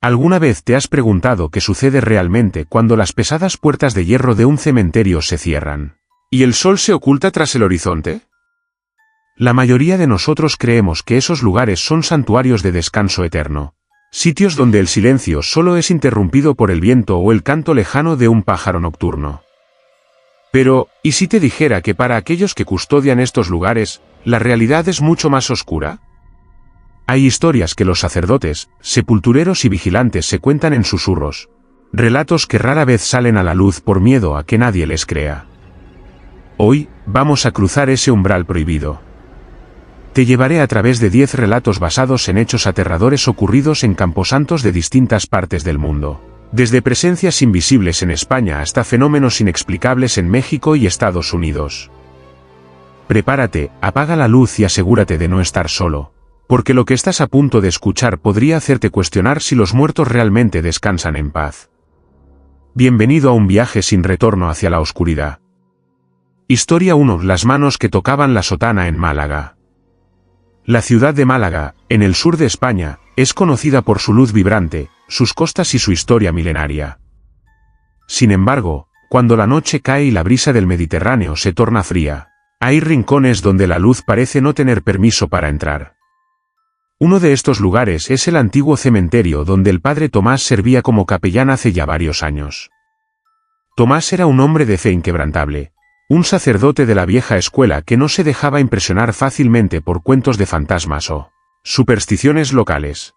¿Alguna vez te has preguntado qué sucede realmente cuando las pesadas puertas de hierro de un cementerio se cierran y el sol se oculta tras el horizonte? La mayoría de nosotros creemos que esos lugares son santuarios de descanso eterno, sitios donde el silencio solo es interrumpido por el viento o el canto lejano de un pájaro nocturno. Pero, ¿y si te dijera que para aquellos que custodian estos lugares, la realidad es mucho más oscura? Hay historias que los sacerdotes, sepultureros y vigilantes se cuentan en susurros, relatos que rara vez salen a la luz por miedo a que nadie les crea. Hoy, vamos a cruzar ese umbral prohibido. Te llevaré a través de 10 relatos basados en hechos aterradores ocurridos en camposantos de distintas partes del mundo, desde presencias invisibles en España hasta fenómenos inexplicables en México y Estados Unidos. Prepárate, apaga la luz y asegúrate de no estar solo, porque lo que estás a punto de escuchar podría hacerte cuestionar si los muertos realmente descansan en paz. Bienvenido a un viaje sin retorno hacia la oscuridad. Historia 1. Las manos que tocaban la sotana en Málaga. La ciudad de Málaga, en el sur de España, es conocida por su luz vibrante, sus costas y su historia milenaria. Sin embargo, cuando la noche cae y la brisa del Mediterráneo se torna fría, hay rincones donde la luz parece no tener permiso para entrar. Uno de estos lugares es el antiguo cementerio donde el padre Tomás servía como capellán hace ya varios años. Tomás era un hombre de fe inquebrantable, un sacerdote de la vieja escuela que no se dejaba impresionar fácilmente por cuentos de fantasmas o supersticiones locales.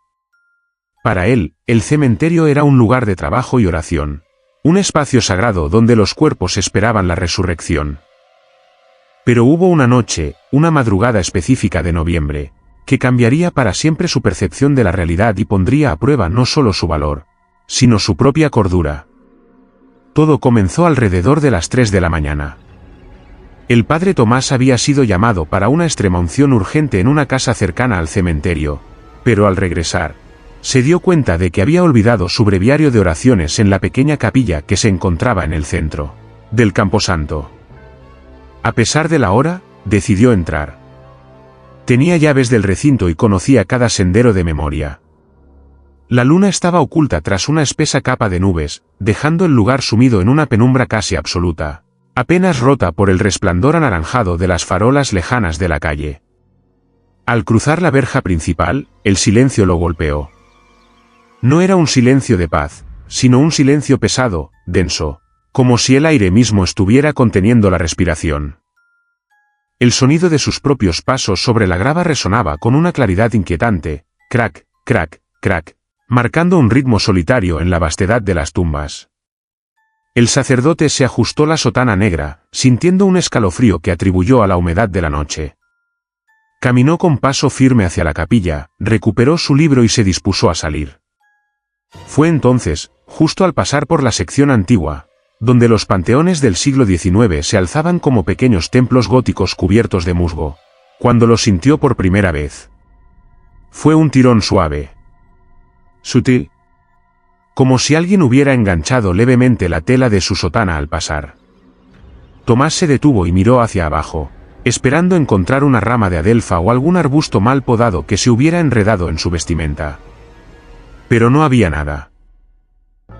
Para él, el cementerio era un lugar de trabajo y oración, un espacio sagrado donde los cuerpos esperaban la resurrección. Pero hubo una noche, una madrugada específica de noviembre, que cambiaría para siempre su percepción de la realidad y pondría a prueba no solo su valor, sino su propia cordura. Todo comenzó alrededor de las 3 de la mañana. El padre Tomás había sido llamado para una extremaunción urgente en una casa cercana al cementerio, pero al regresar, se dio cuenta de que había olvidado su breviario de oraciones en la pequeña capilla que se encontraba en el centro del camposanto. A pesar de la hora, decidió entrar. Tenía llaves del recinto y conocía cada sendero de memoria. La luna estaba oculta tras una espesa capa de nubes, dejando el lugar sumido en una penumbra casi absoluta, apenas rota por el resplandor anaranjado de las farolas lejanas de la calle. Al cruzar la verja principal, el silencio lo golpeó. No era un silencio de paz, sino un silencio pesado, denso, como si el aire mismo estuviera conteniendo la respiración. El sonido de sus propios pasos sobre la grava resonaba con una claridad inquietante, crac, crac, crac, marcando un ritmo solitario en la vastedad de las tumbas. El sacerdote se ajustó la sotana negra, sintiendo un escalofrío que atribuyó a la humedad de la noche. Caminó con paso firme hacia la capilla, recuperó su libro y se dispuso a salir. Fue entonces, justo al pasar por la sección antigua, donde los panteones del siglo XIX se alzaban como pequeños templos góticos cubiertos de musgo, cuando lo sintió por primera vez. Fue un tirón suave, sutil, como si alguien hubiera enganchado levemente la tela de su sotana al pasar. Tomás se detuvo y miró hacia abajo, esperando encontrar una rama de adelfa o algún arbusto mal podado que se hubiera enredado en su vestimenta. Pero no había nada.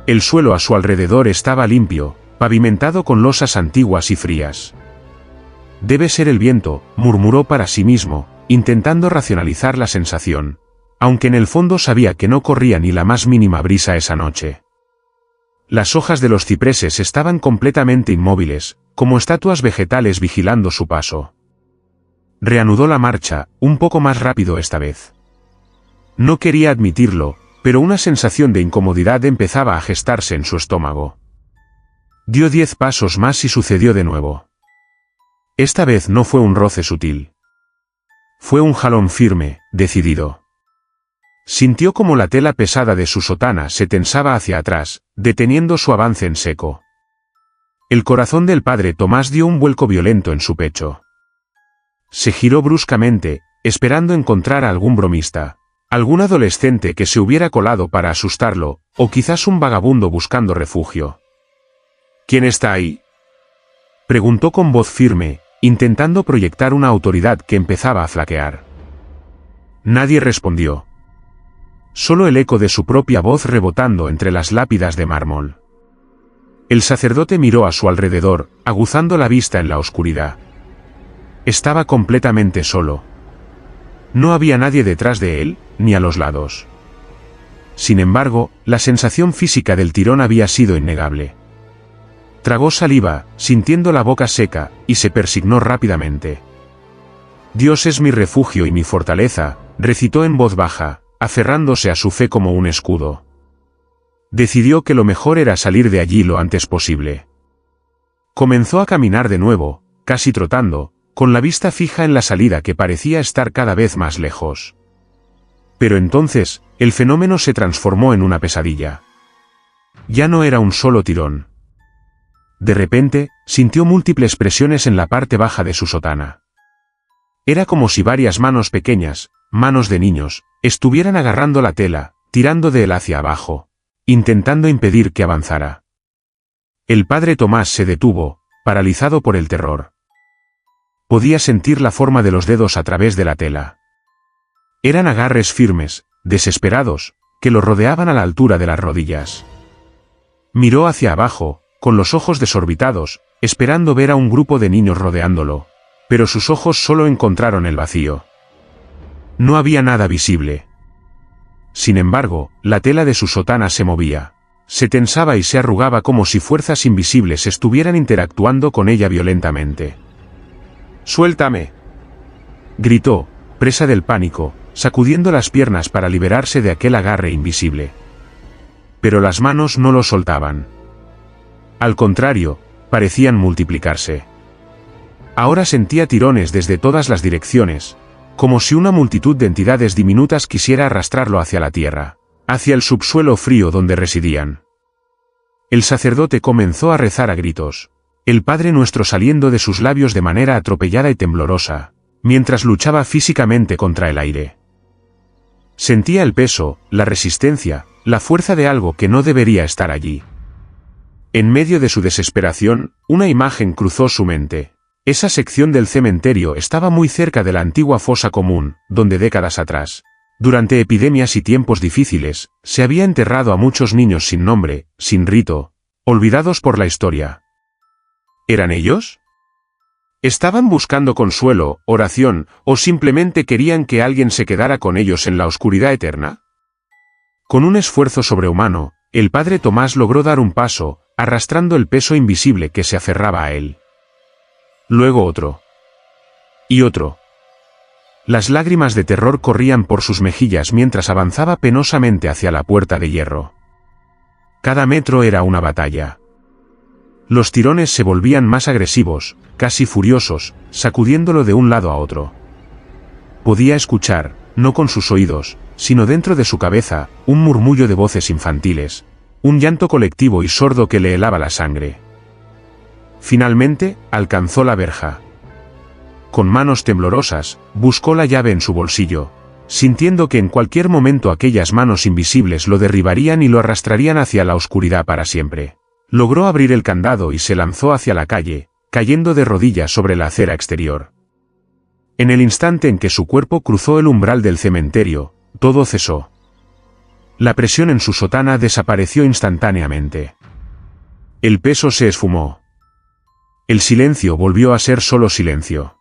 El suelo a su alrededor estaba limpio, pavimentado con losas antiguas y frías. Debe ser el viento, murmuró para sí mismo, intentando racionalizar la sensación, aunque en el fondo sabía que no corría ni la más mínima brisa esa noche. Las hojas de los cipreses estaban completamente inmóviles, como estatuas vegetales vigilando su paso. Reanudó la marcha, un poco más rápido esta vez. No quería admitirlo, pero una sensación de incomodidad empezaba a gestarse en su estómago. Dio 10 pasos más y sucedió de nuevo. Esta vez no fue un roce sutil. Fue un jalón firme, decidido. Sintió como la tela pesada de su sotana se tensaba hacia atrás, deteniendo su avance en seco. El corazón del padre Tomás dio un vuelco violento en su pecho. Se giró bruscamente, esperando encontrar a algún bromista, algún adolescente que se hubiera colado para asustarlo, o quizás un vagabundo buscando refugio. ¿Quién está ahí?, preguntó con voz firme, intentando proyectar una autoridad que empezaba a flaquear. Nadie respondió. solo el eco de su propia voz rebotando entre las lápidas de mármol. El sacerdote miró a su alrededor, aguzando la vista en la oscuridad. Estaba completamente solo. No había nadie detrás de él, ni a los lados. Sin embargo, la sensación física del tirón había sido innegable. Tragó saliva, sintiendo la boca seca, y se persignó rápidamente. Dios es mi refugio y mi fortaleza, recitó en voz baja, aferrándose a su fe como un escudo. Decidió que lo mejor era salir de allí lo antes posible. Comenzó a caminar de nuevo, casi trotando, con la vista fija en la salida que parecía estar cada vez más lejos. Pero entonces, el fenómeno se transformó en una pesadilla. Ya no era un solo tirón. De repente, sintió múltiples presiones en la parte baja de su sotana. Era como si varias manos pequeñas, manos de niños, estuvieran agarrando la tela, tirando de él hacia abajo, intentando impedir que avanzara. El padre Tomás se detuvo, paralizado por el terror. Podía sentir la forma de los dedos a través de la tela. Eran agarres firmes, desesperados, que lo rodeaban a la altura de las rodillas. Miró hacia abajo, con los ojos desorbitados, esperando ver a un grupo de niños rodeándolo, pero sus ojos solo encontraron el vacío. No había nada visible. Sin embargo, la tela de su sotana se movía, se tensaba y se arrugaba como si fuerzas invisibles estuvieran interactuando con ella violentamente. «¡Suéltame!», gritó, presa del pánico, sacudiendo las piernas para liberarse de aquel agarre invisible. Pero las manos no lo soltaban. Al contrario, parecían multiplicarse. Ahora sentía tirones desde todas las direcciones, como si una multitud de entidades diminutas quisiera arrastrarlo hacia la tierra, hacia el subsuelo frío donde residían. El sacerdote comenzó a rezar a gritos, el Padre Nuestro saliendo de sus labios de manera atropellada y temblorosa, mientras luchaba físicamente contra el aire. Sentía el peso, la resistencia, la fuerza de algo que no debería estar allí. En medio de su desesperación, una imagen cruzó su mente. Esa sección del cementerio estaba muy cerca de la antigua fosa común, donde décadas atrás, durante epidemias y tiempos difíciles, se había enterrado a muchos niños sin nombre, sin rito, olvidados por la historia. ¿Eran ellos? ¿Estaban buscando consuelo, oración, o simplemente querían que alguien se quedara con ellos en la oscuridad eterna? Con un esfuerzo sobrehumano, el padre Tomás logró dar un paso, arrastrando el peso invisible que se aferraba a él. Luego otro. Y otro. Las lágrimas de terror corrían por sus mejillas mientras avanzaba penosamente hacia la puerta de hierro. Cada metro era una batalla. Los tirones se volvían más agresivos, casi furiosos, sacudiéndolo de un lado a otro. Podía escuchar, no con sus oídos, sino dentro de su cabeza, un murmullo de voces infantiles, un llanto colectivo y sordo que le helaba la sangre. Finalmente, alcanzó la verja. Con manos temblorosas, buscó la llave en su bolsillo, sintiendo que en cualquier momento aquellas manos invisibles lo derribarían y lo arrastrarían hacia la oscuridad para siempre. Logró abrir el candado y se lanzó hacia la calle, cayendo de rodillas sobre la acera exterior. En el instante en que su cuerpo cruzó el umbral del cementerio, todo cesó. La presión en su sotana desapareció instantáneamente. El peso se esfumó. El silencio volvió a ser solo silencio.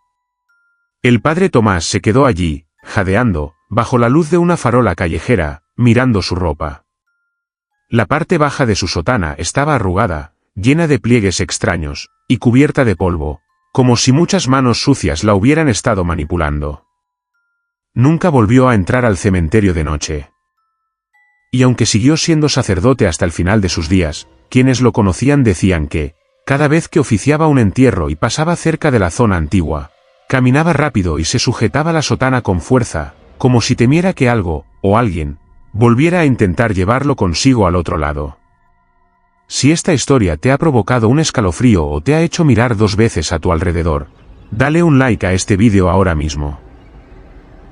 El padre Tomás se quedó allí, jadeando, bajo la luz de una farola callejera, mirando su ropa. La parte baja de su sotana estaba arrugada, llena de pliegues extraños, y cubierta de polvo, como si muchas manos sucias la hubieran estado manipulando. Nunca volvió a entrar al cementerio de noche. Y aunque siguió siendo sacerdote hasta el final de sus días, quienes lo conocían decían que, cada vez que oficiaba un entierro y pasaba cerca de la zona antigua, caminaba rápido y se sujetaba la sotana con fuerza, como si temiera que algo, o alguien, volviera a intentar llevarlo consigo al otro lado. Si esta historia te ha provocado un escalofrío o te ha hecho mirar 2 veces a tu alrededor, dale un like a este vídeo ahora mismo.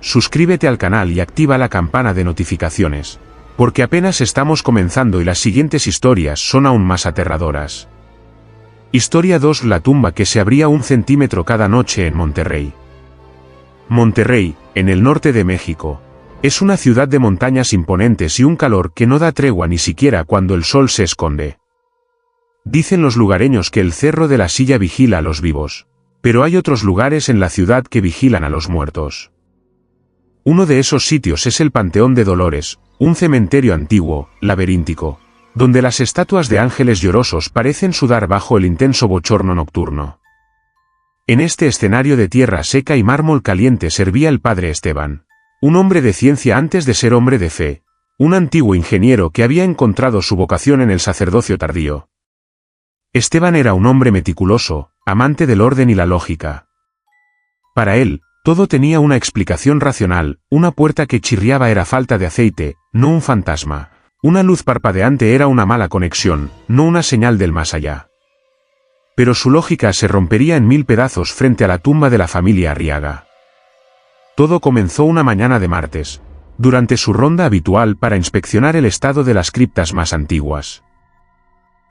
Suscríbete al canal y activa la campana de notificaciones, porque apenas estamos comenzando y las siguientes historias son aún más aterradoras. Historia 2: La tumba que se abría 1 centímetro cada noche en Monterrey. Monterrey, en el norte de México, Es una ciudad de montañas imponentes y un calor que no da tregua ni siquiera cuando el sol se esconde. Dicen los lugareños que el Cerro de la Silla vigila a los vivos, pero hay otros lugares en la ciudad que vigilan a los muertos. Uno de esos sitios es el Panteón de Dolores, un cementerio antiguo, laberíntico, donde las estatuas de ángeles llorosos parecen sudar bajo el intenso bochorno nocturno. En este escenario de tierra seca y mármol caliente servía el padre Esteban, un hombre de ciencia antes de ser hombre de fe, un antiguo ingeniero que había encontrado su vocación en el sacerdocio tardío. Esteban era un hombre meticuloso, amante del orden y la lógica. Para él, todo tenía una explicación racional, una puerta que chirriaba era falta de aceite, no un fantasma, una luz parpadeante era una mala conexión, no una señal del más allá. Pero su lógica se rompería en 1000 pedazos frente a la tumba de la familia Arriaga. Todo comenzó una mañana de martes, durante su ronda habitual para inspeccionar el estado de las criptas más antiguas.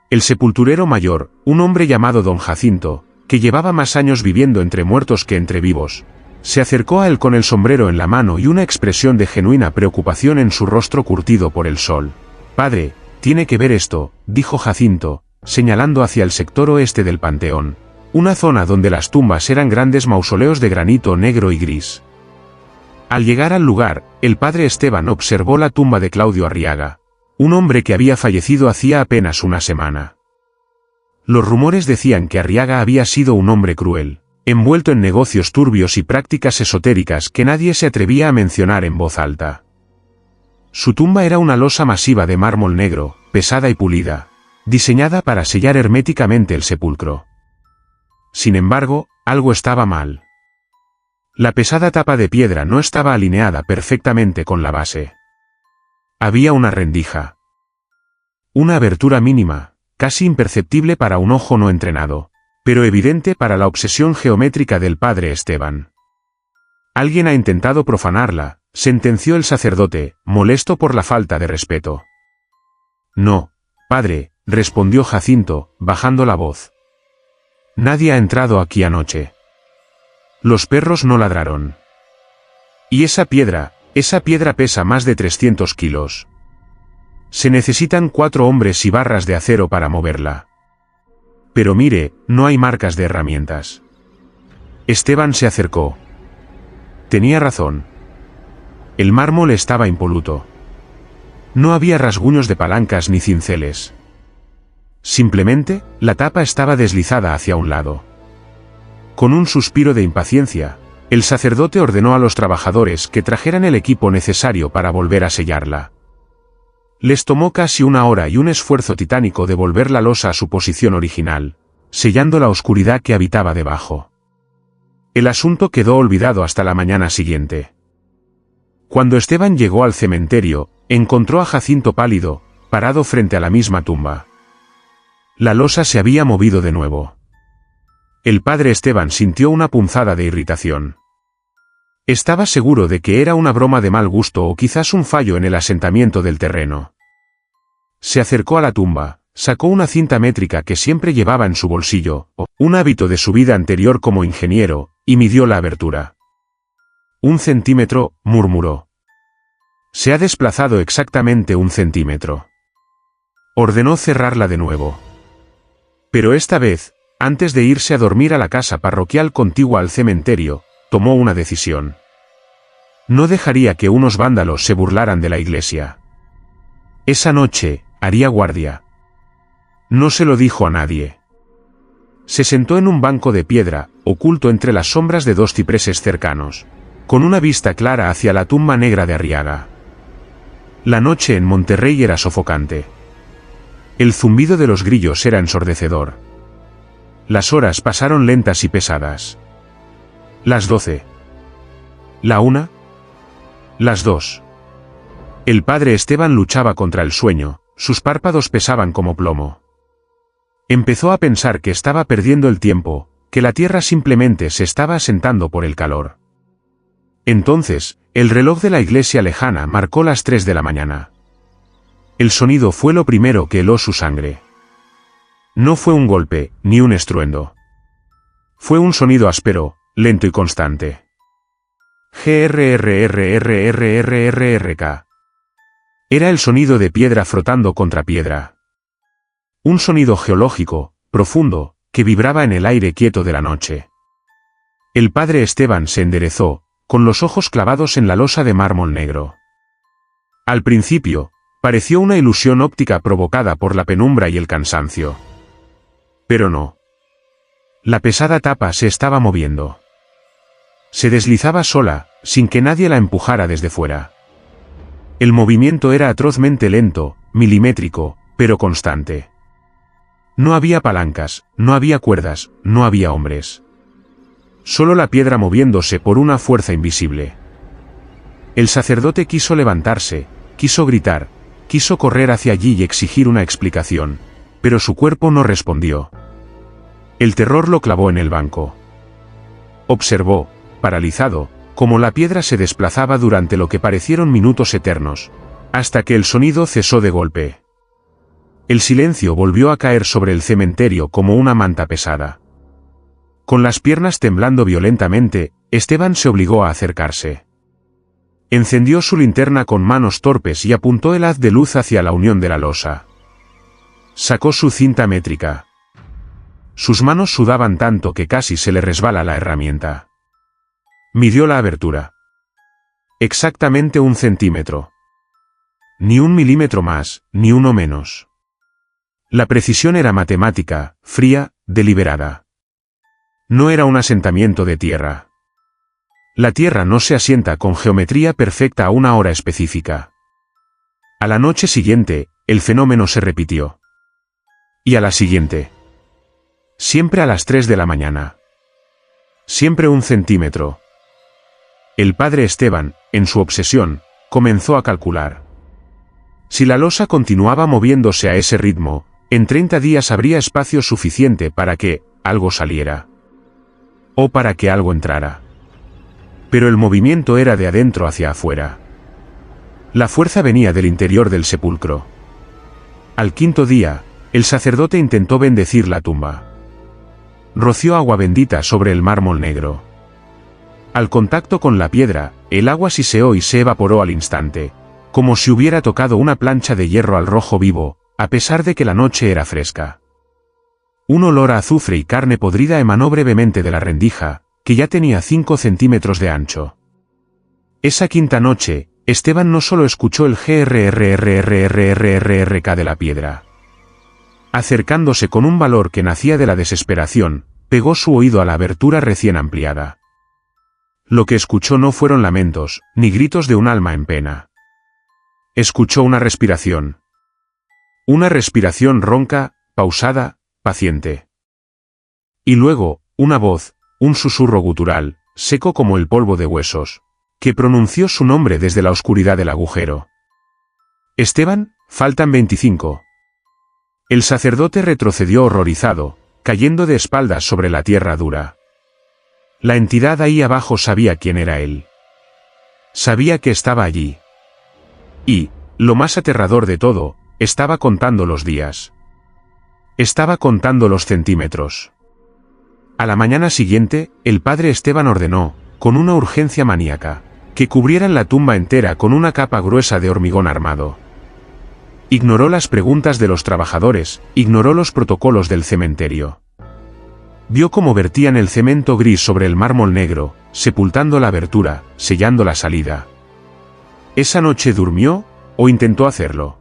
El sepulturero mayor, un hombre llamado don Jacinto, que llevaba más años viviendo entre muertos que entre vivos, se acercó a él con el sombrero en la mano y una expresión de genuina preocupación en su rostro curtido por el sol. «Padre, tiene que ver esto», dijo Jacinto, señalando hacia el sector oeste del panteón, una zona donde las tumbas eran grandes mausoleos de granito negro y gris. Al llegar al lugar, el padre Esteban observó la tumba de Claudio Arriaga, un hombre que había fallecido hacía apenas una semana. Los rumores decían que Arriaga había sido un hombre cruel, envuelto en negocios turbios y prácticas esotéricas que nadie se atrevía a mencionar en voz alta. Su tumba era una losa masiva de mármol negro, pesada y pulida, diseñada para sellar herméticamente el sepulcro. Sin embargo, algo estaba mal. La pesada tapa de piedra no estaba alineada perfectamente con la base. Había una rendija. Una abertura mínima, casi imperceptible para un ojo no entrenado, pero evidente para la obsesión geométrica del padre Esteban. Alguien ha intentado profanarla, sentenció el sacerdote, molesto por la falta de respeto. No, padre, respondió Jacinto, bajando la voz. Nadie ha entrado aquí anoche. Los perros no ladraron. Y esa piedra pesa más de 300 kilos. Se necesitan 4 hombres y barras de acero para moverla. Pero mire, no hay marcas de herramientas. Esteban se acercó. Tenía razón. El mármol estaba impoluto. No había rasguños de palancas ni cinceles. Simplemente, la tapa estaba deslizada hacia un lado. Con un suspiro de impaciencia, el sacerdote ordenó a los trabajadores que trajeran el equipo necesario para volver a sellarla. Les tomó casi 1 hora y un esfuerzo titánico de volver la losa a su posición original, sellando la oscuridad que habitaba debajo. El asunto quedó olvidado hasta la mañana siguiente. Cuando Esteban llegó al cementerio, encontró a Jacinto pálido, parado frente a la misma tumba. La losa se había movido de nuevo. El padre Esteban sintió una punzada de irritación. Estaba seguro de que era una broma de mal gusto o quizás un fallo en el asentamiento del terreno. Se acercó a la tumba, sacó una cinta métrica que siempre llevaba en su bolsillo, un hábito de su vida anterior como ingeniero, y midió la abertura. 1 centímetro, murmuró. Se ha desplazado exactamente 1 centímetro. Ordenó cerrarla de nuevo. Pero esta vez, antes de irse a dormir a la casa parroquial contigua al cementerio, tomó una decisión. No dejaría que unos vándalos se burlaran de la iglesia. Esa noche, haría guardia. No se lo dijo a nadie. Se sentó en un banco de piedra, oculto entre las sombras de 2 cipreses cercanos, con una vista clara hacia la tumba negra de Arriaga. La noche en Monterrey era sofocante. El zumbido de los grillos era ensordecedor. Las horas pasaron lentas y pesadas. Las 12. La 1. Las 2. El padre Esteban luchaba contra el sueño, sus párpados pesaban como plomo. Empezó a pensar que estaba perdiendo el tiempo, que la tierra simplemente se estaba asentando por el calor. Entonces, el reloj de la iglesia lejana marcó las 3 de la mañana. El sonido fue lo primero que heló su sangre. No fue un golpe, ni un estruendo. Fue un sonido áspero, lento y constante. Grrrrrrrrrrk. Era el sonido de piedra frotando contra piedra. Un sonido geológico, profundo, que vibraba en el aire quieto de la noche. El padre Esteban se enderezó, con los ojos clavados en la losa de mármol negro. Al principio, pareció una ilusión óptica provocada por la penumbra y el cansancio. Pero no. La pesada tapa se estaba moviendo. Se deslizaba sola, sin que nadie la empujara desde fuera. El movimiento era atrozmente lento, milimétrico, pero constante. No había palancas, no había cuerdas, no había hombres. Solo la piedra moviéndose por una fuerza invisible. El sacerdote quiso levantarse, quiso gritar, quiso correr hacia allí y exigir una explicación, pero su cuerpo no respondió. El terror lo clavó en el banco. Observó, paralizado, cómo la piedra se desplazaba durante lo que parecieron minutos eternos, hasta que el sonido cesó de golpe. El silencio volvió a caer sobre el cementerio como una manta pesada. Con las piernas temblando violentamente, Esteban se obligó a acercarse. Encendió su linterna con manos torpes y apuntó el haz de luz hacia la unión de la losa. Sacó su cinta métrica. Sus manos sudaban tanto que casi se le resbala la herramienta. Midió la abertura. Exactamente 1 centímetro. Ni 1 milímetro más, ni uno menos. La precisión era matemática, fría, deliberada. No era un asentamiento de tierra. La tierra no se asienta con geometría perfecta a una hora específica. A la noche siguiente, el fenómeno se repitió. Y a la siguiente. Siempre a las 3 de la mañana. Siempre 1 centímetro. El padre Esteban, en su obsesión, comenzó a calcular. Si la losa continuaba moviéndose a ese ritmo, en 30 días habría espacio suficiente para que algo saliera. O para que algo entrara. Pero el movimiento era de adentro hacia afuera. La fuerza venía del interior del sepulcro. Al 5.º día, el sacerdote intentó bendecir la tumba. Roció agua bendita sobre el mármol negro. Al contacto con la piedra, el agua siseó y se evaporó al instante, como si hubiera tocado una plancha de hierro al rojo vivo, a pesar de que la noche era fresca. Un olor a azufre y carne podrida emanó brevemente de la rendija, que ya tenía 5 centímetros de ancho. Esa quinta noche, Esteban no solo escuchó el grrrrrrrrrrk de la piedra. Acercándose con un valor que nacía de la desesperación, pegó su oído a la abertura recién ampliada. Lo que escuchó no fueron lamentos, ni gritos de un alma en pena. Escuchó una respiración. Una respiración ronca, pausada, paciente. Y luego, una voz, un susurro gutural, seco como el polvo de huesos, que pronunció su nombre desde la oscuridad del agujero. Esteban, faltan 25. El sacerdote retrocedió horrorizado, cayendo de espaldas sobre la tierra dura. La entidad ahí abajo sabía quién era él. Sabía que estaba allí. Y, lo más aterrador de todo, estaba contando los días. Estaba contando los centímetros. A la mañana siguiente, el padre Esteban ordenó, con una urgencia maníaca, que cubrieran la tumba entera con una capa gruesa de hormigón armado. Ignoró las preguntas de los trabajadores, ignoró los protocolos del cementerio. Vio cómo vertían el cemento gris sobre el mármol negro, sepultando la abertura, sellando la salida. Esa noche durmió, o intentó hacerlo.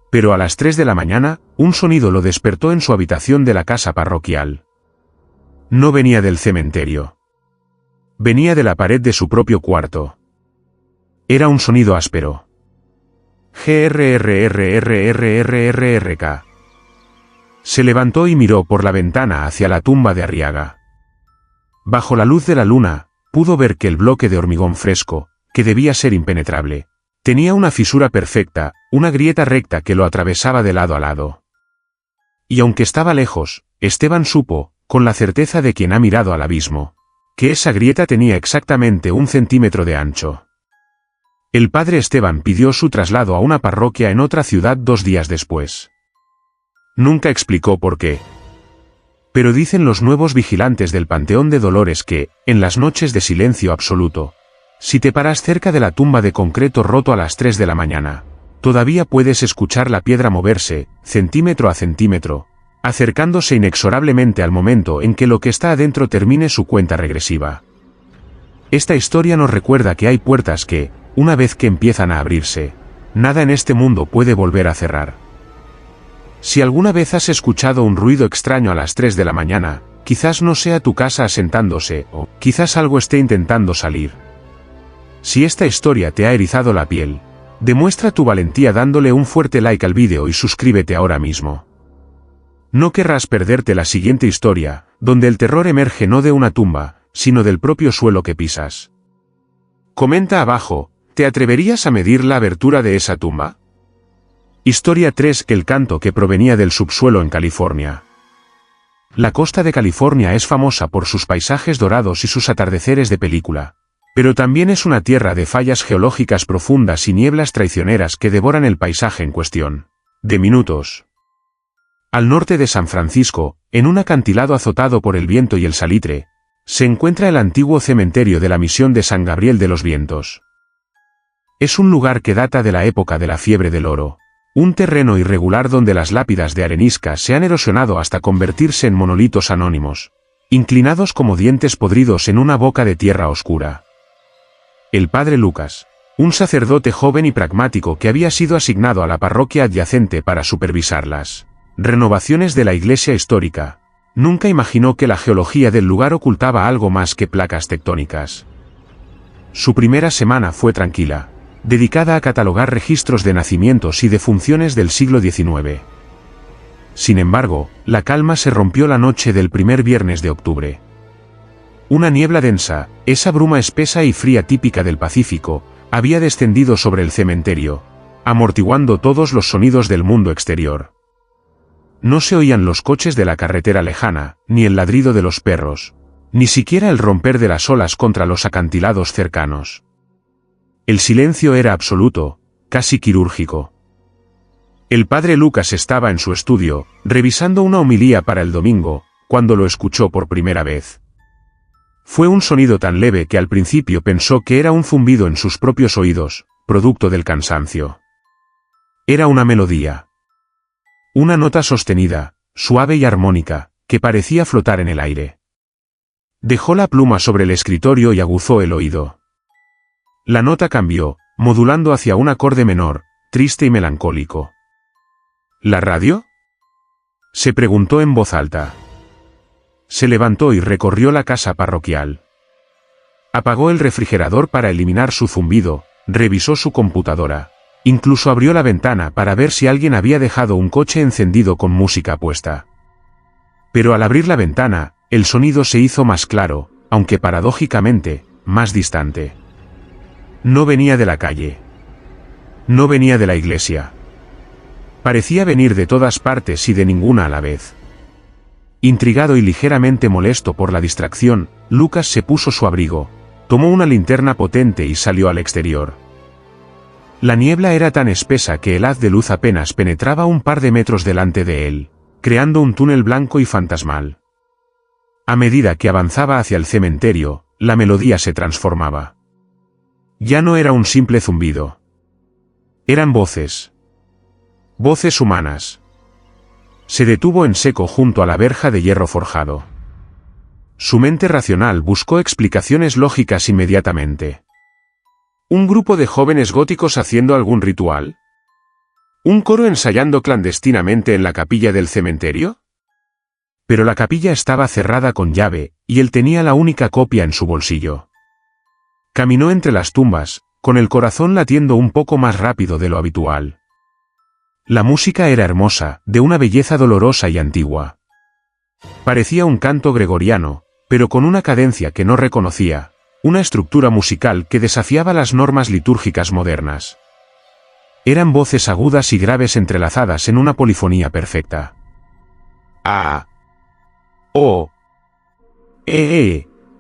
Pero a las 3 de la mañana, un sonido lo despertó en su habitación de la casa parroquial. No venía del cementerio. Venía de la pared de su propio cuarto. Era un sonido áspero. Grrrrrrrrrrk. Se levantó y miró por la ventana hacia la tumba de Arriaga. Bajo la luz de la luna, pudo ver que el bloque de hormigón fresco, que debía ser impenetrable, tenía una fisura perfecta, una grieta recta que lo atravesaba de lado a lado. Y aunque estaba lejos, Esteban supo, con la certeza de quien ha mirado al abismo, que esa grieta tenía exactamente 1 centímetro de ancho. El padre Esteban pidió su traslado a una parroquia en otra ciudad 2 días después. Nunca explicó por qué. Pero dicen los nuevos vigilantes del Panteón de Dolores que, en las noches de silencio absoluto, Si te paras cerca de la tumba de concreto roto a las 3 de la mañana, todavía puedes escuchar la piedra moverse, centímetro a centímetro, acercándose inexorablemente al momento en que lo que está adentro termine su cuenta regresiva. Esta historia nos recuerda que hay puertas que, una vez que empiezan a abrirse, nada en este mundo puede volver a cerrar. Si alguna vez has escuchado un ruido extraño a las 3 de la mañana, quizás no sea tu casa asentándose, o quizás algo esté intentando salir. Si esta historia te ha erizado la piel, demuestra tu valentía dándole un fuerte like al vídeo y suscríbete ahora mismo. No querrás perderte la siguiente historia, donde el terror emerge no de una tumba, sino del propio suelo que pisas. Comenta abajo, ¿te atreverías a medir la abertura de esa tumba? Historia 3. El canto que provenía del subsuelo en California. La costa de California es famosa por sus paisajes dorados y sus atardeceres de película. Pero también es una tierra de fallas geológicas profundas y nieblas traicioneras que devoran el paisaje en cuestión de minutos. Al norte de San Francisco, en un acantilado azotado por el viento y el salitre, se encuentra el antiguo cementerio de la misión de San Gabriel de los Vientos. Es un lugar que data de la época de la fiebre del oro, un terreno irregular donde las lápidas de arenisca se han erosionado hasta convertirse en monolitos anónimos, inclinados como dientes podridos en una boca de tierra oscura. El padre Lucas, un sacerdote joven y pragmático que había sido asignado a la parroquia adyacente para supervisar las renovaciones de la iglesia histórica, nunca imaginó que la geología del lugar ocultaba algo más que placas tectónicas. Su primera semana fue tranquila, dedicada a catalogar registros de nacimientos y defunciones del siglo XIX. Sin embargo, la calma se rompió la noche del primer viernes de octubre. Una niebla densa, esa bruma espesa y fría típica del Pacífico, había descendido sobre el cementerio, amortiguando todos los sonidos del mundo exterior. No se oían los coches de la carretera lejana, ni el ladrido de los perros, ni siquiera el romper de las olas contra los acantilados cercanos. El silencio era absoluto, casi quirúrgico. El padre Lucas estaba en su estudio, revisando una homilía para el domingo, cuando lo escuchó por primera vez. Fue un sonido tan leve que al principio pensó que era un zumbido en sus propios oídos, producto del cansancio. Era una melodía. Una nota sostenida, suave y armónica, que parecía flotar en el aire. Dejó la pluma sobre el escritorio y aguzó el oído. La nota cambió, modulando hacia un acorde menor, triste y melancólico. ¿La radio?, se preguntó en voz alta. Se levantó y recorrió la casa parroquial. Apagó el refrigerador para eliminar su zumbido, revisó su computadora. Incluso abrió la ventana para ver si alguien había dejado un coche encendido con música puesta. Pero al abrir la ventana, el sonido se hizo más claro, aunque paradójicamente, más distante. No venía de la calle. No venía de la iglesia. Parecía venir de todas partes y de ninguna a la vez. Intrigado y ligeramente molesto por la distracción, Lucas se puso su abrigo, tomó una linterna potente y salió al exterior. La niebla era tan espesa que el haz de luz apenas penetraba un par de metros delante de él, creando un túnel blanco y fantasmal. A medida que avanzaba hacia el cementerio, la melodía se transformaba. Ya no era un simple zumbido. Eran voces. Voces humanas. Se detuvo en seco junto a la verja de hierro forjado. Su mente racional buscó explicaciones lógicas inmediatamente. ¿Un grupo de jóvenes góticos haciendo algún ritual? ¿Un coro ensayando clandestinamente en la capilla del cementerio? Pero la capilla estaba cerrada con llave, y él tenía la única copia en su bolsillo. Caminó entre las tumbas, con el corazón latiendo un poco más rápido de lo habitual. La música era hermosa, de una belleza dolorosa y antigua. Parecía un canto gregoriano, pero con una cadencia que no reconocía, una estructura musical que desafiaba las normas litúrgicas modernas. Eran voces agudas y graves entrelazadas en una polifonía perfecta. A. O.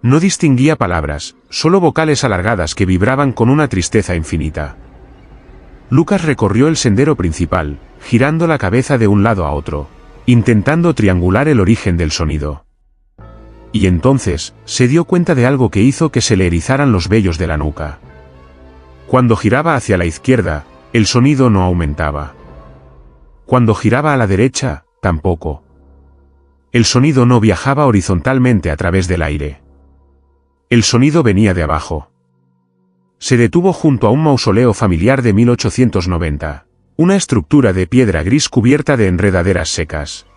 No distinguía palabras, solo vocales alargadas que vibraban con una tristeza infinita. Lucas recorrió el sendero principal, girando la cabeza de un lado a otro, intentando triangular el origen del sonido. y entonces se dio cuenta de algo que hizo que se le erizaran los vellos de la nuca. Cuando giraba hacia la izquierda, el sonido no aumentaba. Cuando giraba a la derecha, tampoco. El sonido no viajaba horizontalmente a través del aire. El sonido venía de abajo. Se detuvo junto a un mausoleo familiar de 1890, una estructura de piedra gris cubierta de enredaderas secas.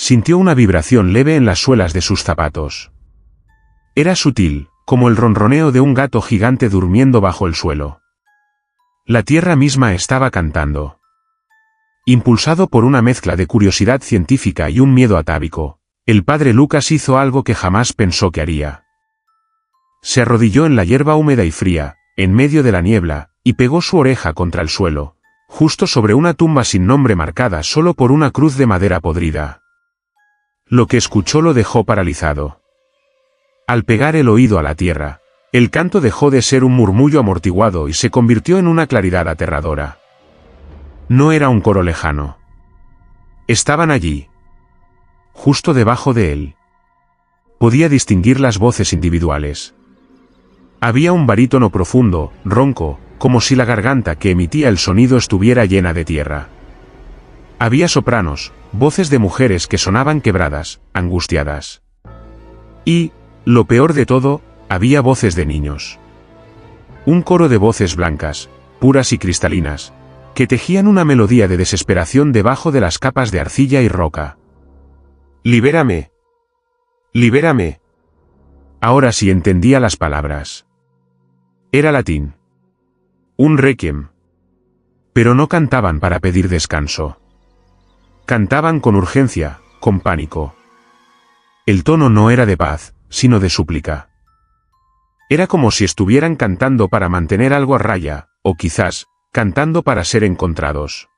Sintió una vibración leve en las suelas de sus zapatos. Era sutil, como el ronroneo de un gato gigante durmiendo bajo el suelo. La tierra misma estaba cantando. Impulsado por una mezcla de curiosidad científica y un miedo atávico, el padre Lucas hizo algo que jamás pensó que haría. Se arrodilló en la hierba húmeda y fría, en medio de la niebla, y pegó su oreja contra el suelo, justo sobre una tumba sin nombre marcada solo por una cruz de madera podrida. Lo que escuchó lo dejó paralizado. Al pegar el oído a la tierra, el canto dejó de ser un murmullo amortiguado y se convirtió en una claridad aterradora. No era un coro lejano. Estaban allí. Justo debajo de él. Podía distinguir las voces individuales. Había un barítono profundo, ronco, como si la garganta que emitía el sonido estuviera llena de tierra. Había sopranos, voces de mujeres que sonaban quebradas, angustiadas. Y, lo peor de todo, había voces de niños. Un coro de voces blancas, puras y cristalinas, que tejían una melodía de desesperación debajo de las capas de arcilla y roca. «¡Libérame! ¡Libérame!». Ahora sí entendía las palabras. Era latín. Un requiem. Pero no cantaban para pedir descanso. Cantaban con urgencia, con pánico. El tono no era de paz, sino de súplica. Era como si estuvieran cantando para mantener algo a raya, o quizás, cantando para ser encontrados.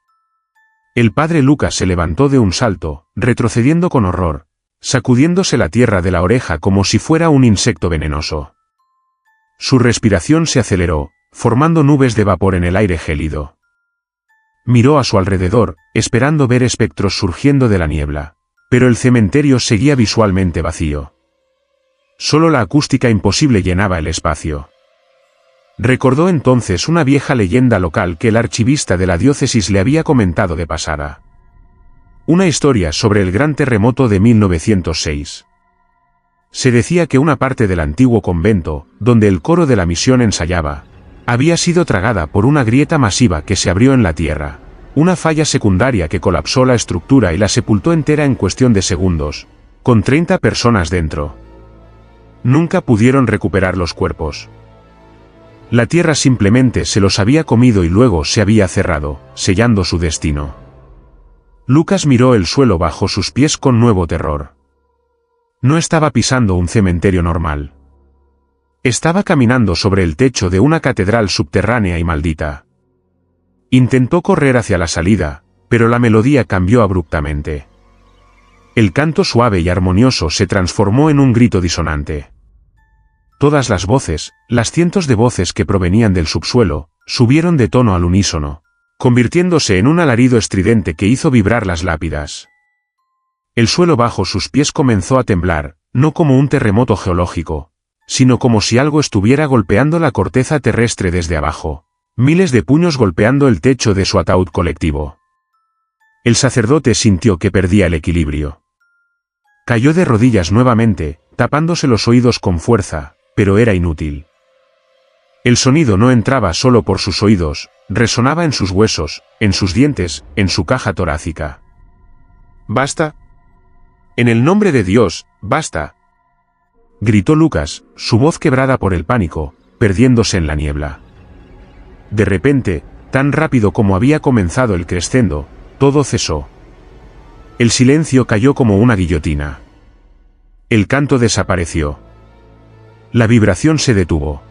El padre Lucas se levantó de un salto, retrocediendo con horror, sacudiéndose la tierra de la oreja como si fuera un insecto venenoso. Su respiración se aceleró, formando nubes de vapor en el aire gélido. Miró a su alrededor, esperando ver espectros surgiendo de la niebla, pero el cementerio seguía visualmente vacío. Solo la acústica imposible llenaba el espacio. Recordó entonces una vieja leyenda local que el archivista de la diócesis le había comentado de pasada. Una historia sobre el gran terremoto de 1906. Se decía que una parte del antiguo convento, donde el coro de la misión ensayaba, había sido tragada por una grieta masiva que se abrió en la tierra, una falla secundaria que colapsó la estructura y la sepultó entera en cuestión de segundos, con 30 personas dentro. Nunca pudieron recuperar los cuerpos. La tierra simplemente se los había comido y luego se había cerrado, sellando su destino. Lucas miró el suelo bajo sus pies con nuevo terror. No estaba pisando un cementerio normal. Estaba caminando sobre el techo de una catedral subterránea y maldita. Intentó correr hacia la salida, pero la melodía cambió abruptamente. El canto suave y armonioso se transformó en un grito disonante. Todas las voces, las cientos de voces que provenían del subsuelo, subieron de tono al unísono, convirtiéndose en un alarido estridente que hizo vibrar las lápidas. El suelo bajo sus pies comenzó a temblar, no como un terremoto geológico, sino como si algo estuviera golpeando la corteza terrestre desde abajo, miles de puños golpeando el techo de su ataúd colectivo. El sacerdote sintió que perdía el equilibrio. Cayó de rodillas nuevamente, tapándose los oídos con fuerza, pero era inútil. El sonido no entraba solo por sus oídos, resonaba en sus huesos, en sus dientes, en su caja torácica. «¡Basta! En el nombre de Dios, basta!», gritó Lucas, su voz quebrada por el pánico, perdiéndose en la niebla. De repente, tan rápido como había comenzado el crescendo, todo cesó. El silencio cayó como una guillotina. El canto desapareció. La vibración se detuvo.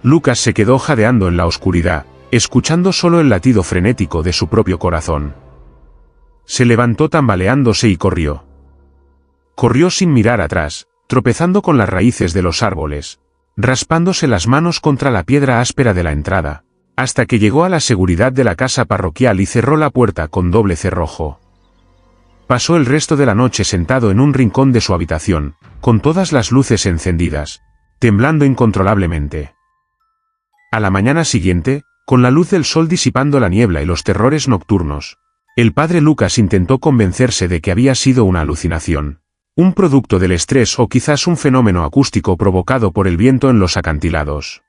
Lucas se quedó jadeando en la oscuridad, escuchando solo el latido frenético de su propio corazón. Se levantó tambaleándose y corrió. Corrió sin mirar atrás, tropezando con las raíces de los árboles, raspándose las manos contra la piedra áspera de la entrada, hasta que llegó a la seguridad de la casa parroquial y cerró la puerta con doble cerrojo. Pasó el resto de la noche sentado en un rincón de su habitación, con todas las luces encendidas, temblando incontrolablemente. A la mañana siguiente, con la luz del sol disipando la niebla y los terrores nocturnos, el padre Lucas intentó convencerse de que había sido una alucinación, un producto del estrés o quizás un fenómeno acústico provocado por el viento en los acantilados.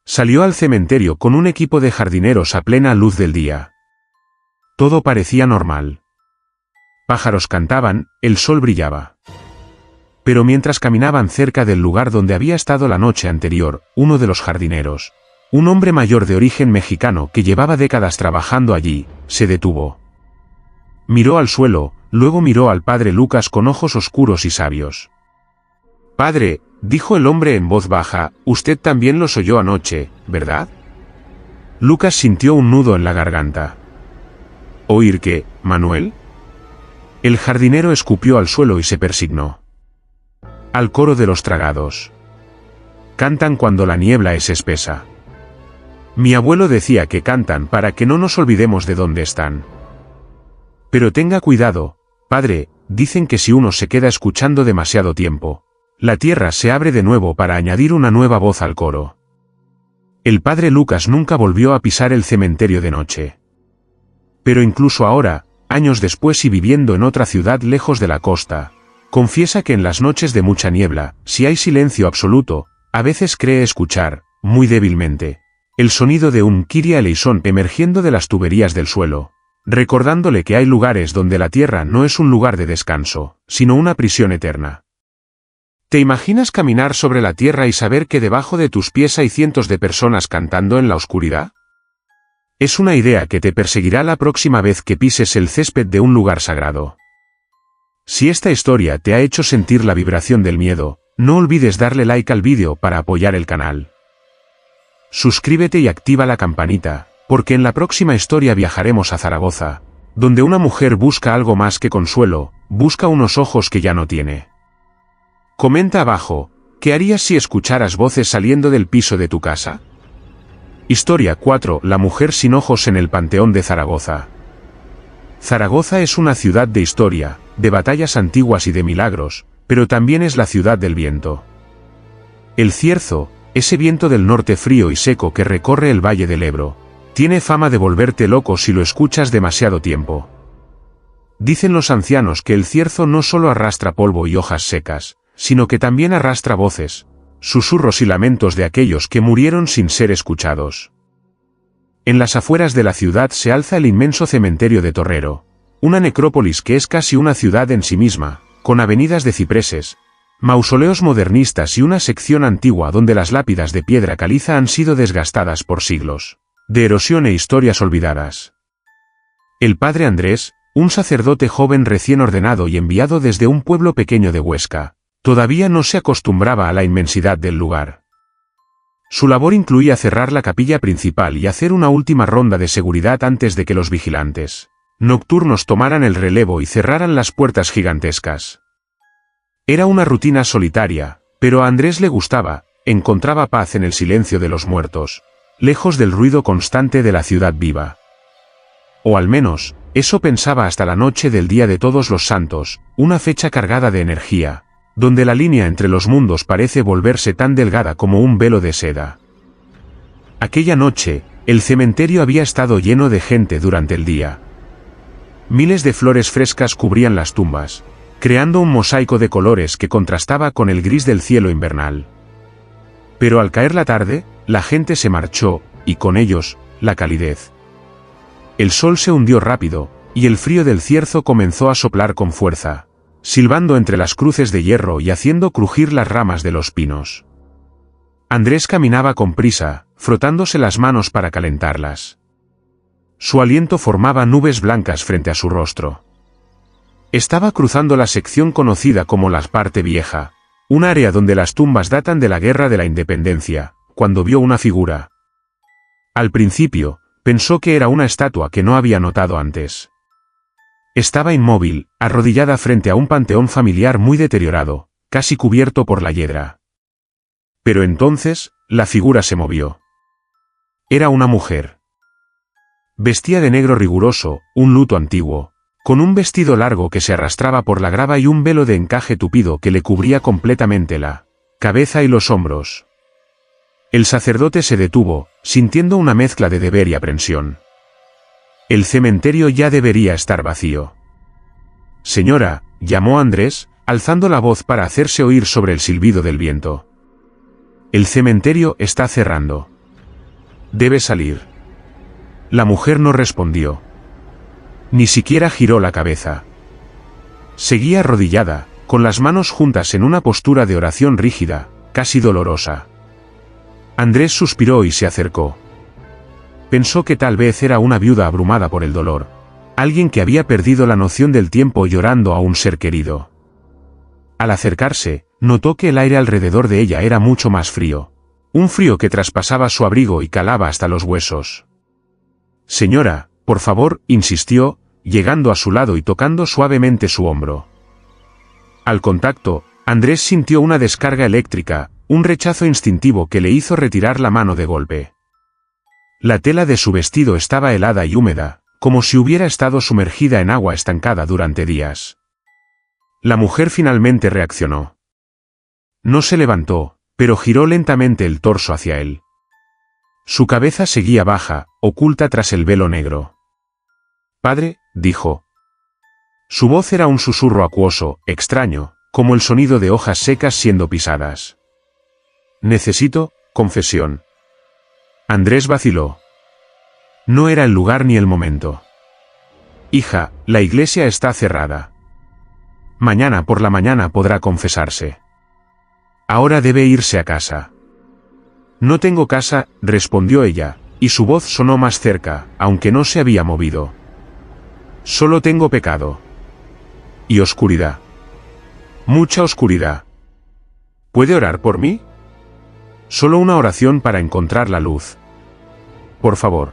Salió al cementerio con un equipo de jardineros a plena luz del día. Todo parecía normal. Pájaros cantaban, el sol brillaba. Pero mientras caminaban cerca del lugar donde había estado la noche anterior, uno de los jardineros, un hombre mayor de origen mexicano que llevaba décadas trabajando allí, se detuvo. Miró al suelo, luego miró al padre Lucas con ojos oscuros y sabios. «Padre», dijo el hombre en voz baja, «usted también los oyó anoche, ¿verdad?» Lucas sintió un nudo en la garganta. «¿Oír qué, Manuel?» El jardinero escupió al suelo y se persignó. «Al coro de los tragados. Cantan cuando la niebla es espesa. Mi abuelo decía que cantan para que no nos olvidemos de dónde están. Pero tenga cuidado, padre, dicen que si uno se queda escuchando demasiado tiempo, la tierra se abre de nuevo para añadir una nueva voz al coro». El padre Lucas nunca volvió a pisar el cementerio de noche. Pero incluso ahora, años después y viviendo en otra ciudad lejos de la costa, confiesa que en las noches de mucha niebla, si hay silencio absoluto, a veces cree escuchar, muy débilmente, el sonido de un Kyrie eleison emergiendo de las tuberías del suelo, recordándole que hay lugares donde la tierra no es un lugar de descanso, sino una prisión eterna. ¿Te imaginas caminar sobre la tierra y saber que debajo de tus pies hay cientos de personas cantando en la oscuridad? Es una idea que te perseguirá la próxima vez que pises el césped de un lugar sagrado. Si esta historia te ha hecho sentir la vibración del miedo, no olvides darle like al vídeo para apoyar el canal. Suscríbete y activa la campanita, porque en la próxima historia viajaremos a Zaragoza, donde una mujer busca algo más que consuelo, busca unos ojos que ya no tiene. Comenta abajo, ¿qué harías si escucharas voces saliendo del piso de tu casa? Historia 4. La mujer sin ojos en el Panteón de Zaragoza. Zaragoza es una ciudad de historia, de batallas antiguas y de milagros, pero también es la ciudad del viento. El cierzo, ese viento del norte frío y seco que recorre el valle del Ebro, tiene fama de volverte loco si lo escuchas demasiado tiempo. Dicen los ancianos que el cierzo no solo arrastra polvo y hojas secas, sino que también arrastra voces, susurros y lamentos de aquellos que murieron sin ser escuchados. En las afueras de la ciudad se alza el inmenso cementerio de Torrero, una necrópolis que es casi una ciudad en sí misma, con avenidas de cipreses, mausoleos modernistas y una sección antigua donde las lápidas de piedra caliza han sido desgastadas por siglos de erosión e historias olvidadas. El padre Andrés, un sacerdote joven recién ordenado y enviado desde un pueblo pequeño de Huesca, todavía no se acostumbraba a la inmensidad del lugar. Su labor incluía cerrar la capilla principal y hacer una última ronda de seguridad antes de que los vigilantes nocturnos tomaran el relevo y cerraran las puertas gigantescas. Era una rutina solitaria, pero a Andrés le gustaba, encontraba paz en el silencio de los muertos, lejos del ruido constante de la ciudad viva. O al menos, eso pensaba hasta la noche del Día de Todos los Santos, una fecha cargada de energía, donde la línea entre los mundos parece volverse tan delgada como un velo de seda. Aquella noche, el cementerio había estado lleno de gente durante el día. Miles de flores frescas cubrían las tumbas, creando un mosaico de colores que contrastaba con el gris del cielo invernal. Pero al caer la tarde, la gente se marchó, y con ellos, la calidez. El sol se hundió rápido, y el frío del cierzo comenzó a soplar con fuerza, silbando entre las cruces de hierro y haciendo crujir las ramas de los pinos. Andrés caminaba con prisa, frotándose las manos para calentarlas. Su aliento formaba nubes blancas frente a su rostro. Estaba cruzando la sección conocida como la Parte Vieja, un área donde las tumbas datan de la Guerra de la Independencia, cuando vio una figura. Al principio, pensó que era una estatua que no había notado antes. Estaba inmóvil, arrodillada frente a un panteón familiar muy deteriorado, casi cubierto por la hiedra. Pero entonces, la figura se movió. Era una mujer. Vestía de negro riguroso, un luto antiguo, con un vestido largo que se arrastraba por la grava y un velo de encaje tupido que le cubría completamente la cabeza y los hombros. El sacerdote se detuvo, sintiendo una mezcla de deber y aprensión. El cementerio ya debería estar vacío. Señora, llamó Andrés, alzando la voz para hacerse oír sobre el silbido del viento. El cementerio está cerrando. Debe salir. La mujer no respondió. Ni siquiera giró la cabeza. Seguía arrodillada, con las manos juntas en una postura de oración rígida, casi dolorosa. Andrés suspiró y se acercó. Pensó que tal vez era una viuda abrumada por el dolor, alguien que había perdido la noción del tiempo llorando a un ser querido. Al acercarse, notó que el aire alrededor de ella era mucho más frío, un frío que traspasaba su abrigo y calaba hasta los huesos. Señora, por favor, insistió, llegando a su lado y tocando suavemente su hombro. Al contacto, Andrés sintió una descarga eléctrica, un rechazo instintivo que le hizo retirar la mano de golpe. La tela de su vestido estaba helada y húmeda, como si hubiera estado sumergida en agua estancada durante días. La mujer finalmente reaccionó. No se levantó, pero giró lentamente el torso hacia él. Su cabeza seguía baja, oculta tras el velo negro. Padre, dijo. Su voz era un susurro acuoso, extraño, como el sonido de hojas secas siendo pisadas. Necesito confesión. Andrés vaciló. No era el lugar ni el momento. Hija, la iglesia está cerrada. Mañana por la mañana podrá confesarse. Ahora debe irse a casa. No tengo casa, respondió ella, y su voz sonó más cerca, aunque no se había movido. Solo tengo pecado. Y oscuridad. Mucha oscuridad. ¿Puede orar por mí? Solo una oración para encontrar la luz. Por favor.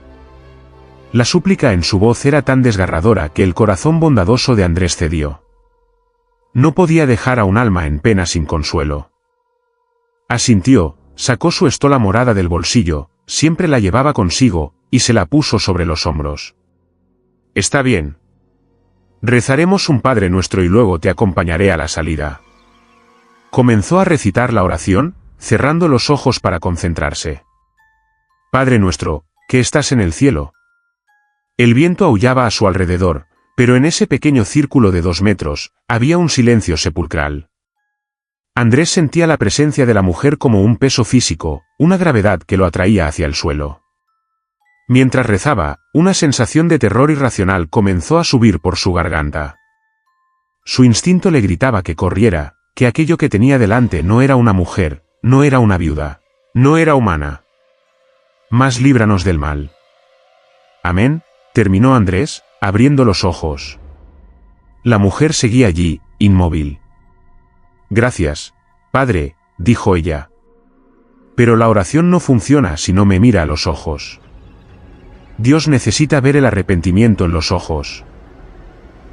La súplica en su voz era tan desgarradora que el corazón bondadoso de Andrés cedió. No podía dejar a un alma en pena sin consuelo. Asintió, sacó su estola morada del bolsillo, siempre la llevaba consigo, y se la puso sobre los hombros. Está bien. Rezaremos un Padre Nuestro y luego te acompañaré a la salida. Comenzó a recitar la oración, cerrando los ojos para concentrarse. Padre Nuestro, que estás en el cielo. El viento aullaba a su alrededor, pero en ese pequeño círculo de 2 metros, había un silencio sepulcral. Andrés sentía la presencia de la mujer como un peso físico, una gravedad que lo atraía hacia el suelo. Mientras rezaba, una sensación de terror irracional comenzó a subir por su garganta. Su instinto le gritaba que corriera, que aquello que tenía delante no era una mujer, no era una viuda, no era humana. Más líbranos del mal. Amén, terminó Andrés, abriendo los ojos. La mujer seguía allí, inmóvil. Gracias, padre, dijo ella. Pero la oración no funciona si no me mira a los ojos. Dios necesita ver el arrepentimiento en los ojos.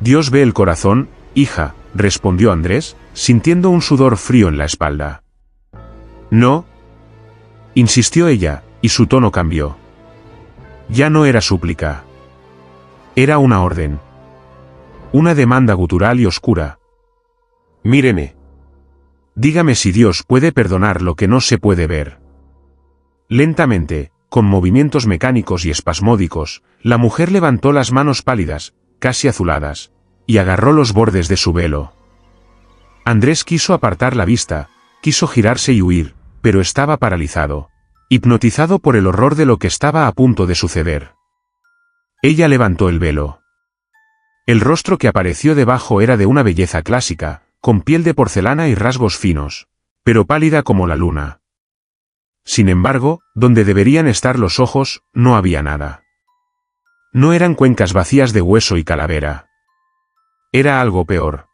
Dios ve el corazón, hija, respondió Andrés, sintiendo un sudor frío en la espalda. No, insistió ella, y su tono cambió. Ya no era súplica. Era una orden. Una demanda gutural y oscura. Míreme. Dígame si Dios puede perdonar lo que no se puede ver. Lentamente, con movimientos mecánicos y espasmódicos, la mujer levantó las manos pálidas, casi azuladas, y agarró los bordes de su velo. Andrés quiso apartar la vista, quiso girarse y huir, pero estaba paralizado, hipnotizado por el horror de lo que estaba a punto de suceder. Ella levantó el velo. El rostro que apareció debajo era de una belleza clásica, con piel de porcelana y rasgos finos, pero pálida como la luna. Sin embargo, donde deberían estar los ojos, no había nada. No eran cuencas vacías de hueso y calavera. Era algo peor.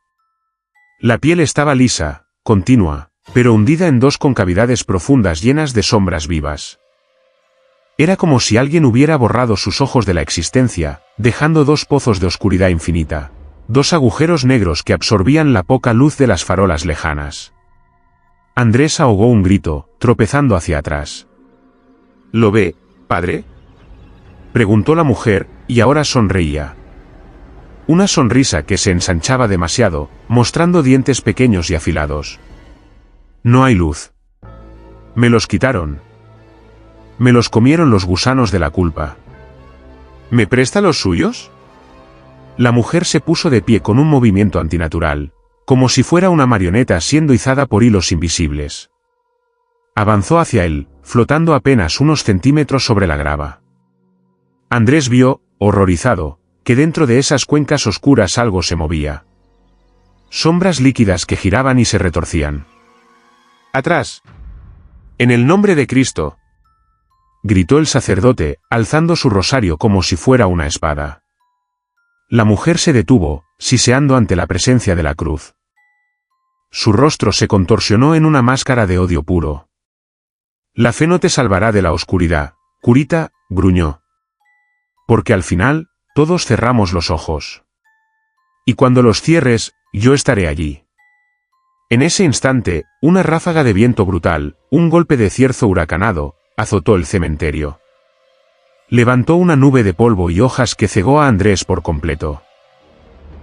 La piel estaba lisa, continua, pero hundida en 2 concavidades profundas llenas de sombras vivas. Era como si alguien hubiera borrado sus ojos de la existencia, dejando 2 pozos de oscuridad infinita, 2 agujeros negros que absorbían la poca luz de las farolas lejanas. Andrés ahogó un grito, tropezando hacia atrás. ¿Lo ve, padre?, preguntó la mujer, y ahora sonreía. Una sonrisa que se ensanchaba demasiado, mostrando dientes pequeños y afilados. No hay luz. Me los quitaron. Me los comieron los gusanos de la culpa. ¿Me presta los suyos? La mujer se puso de pie con un movimiento antinatural, como si fuera una marioneta siendo izada por hilos invisibles. Avanzó hacia él, flotando apenas unos centímetros sobre la grava. Andrés vio, horrorizado, que dentro de esas cuencas oscuras algo se movía. Sombras líquidas que giraban y se retorcían. ¡Atrás! En el nombre de Cristo, gritó el sacerdote, alzando su rosario como si fuera una espada. La mujer se detuvo, siseando ante la presencia de la cruz. Su rostro se contorsionó en una máscara de odio puro. La fe no te salvará de la oscuridad, curita, gruñó. Porque al final, todos cerramos los ojos. Y cuando los cierres, yo estaré allí. En ese instante, una ráfaga de viento brutal, un golpe de cierzo huracanado, azotó el cementerio. Levantó una nube de polvo y hojas que cegó a Andrés por completo.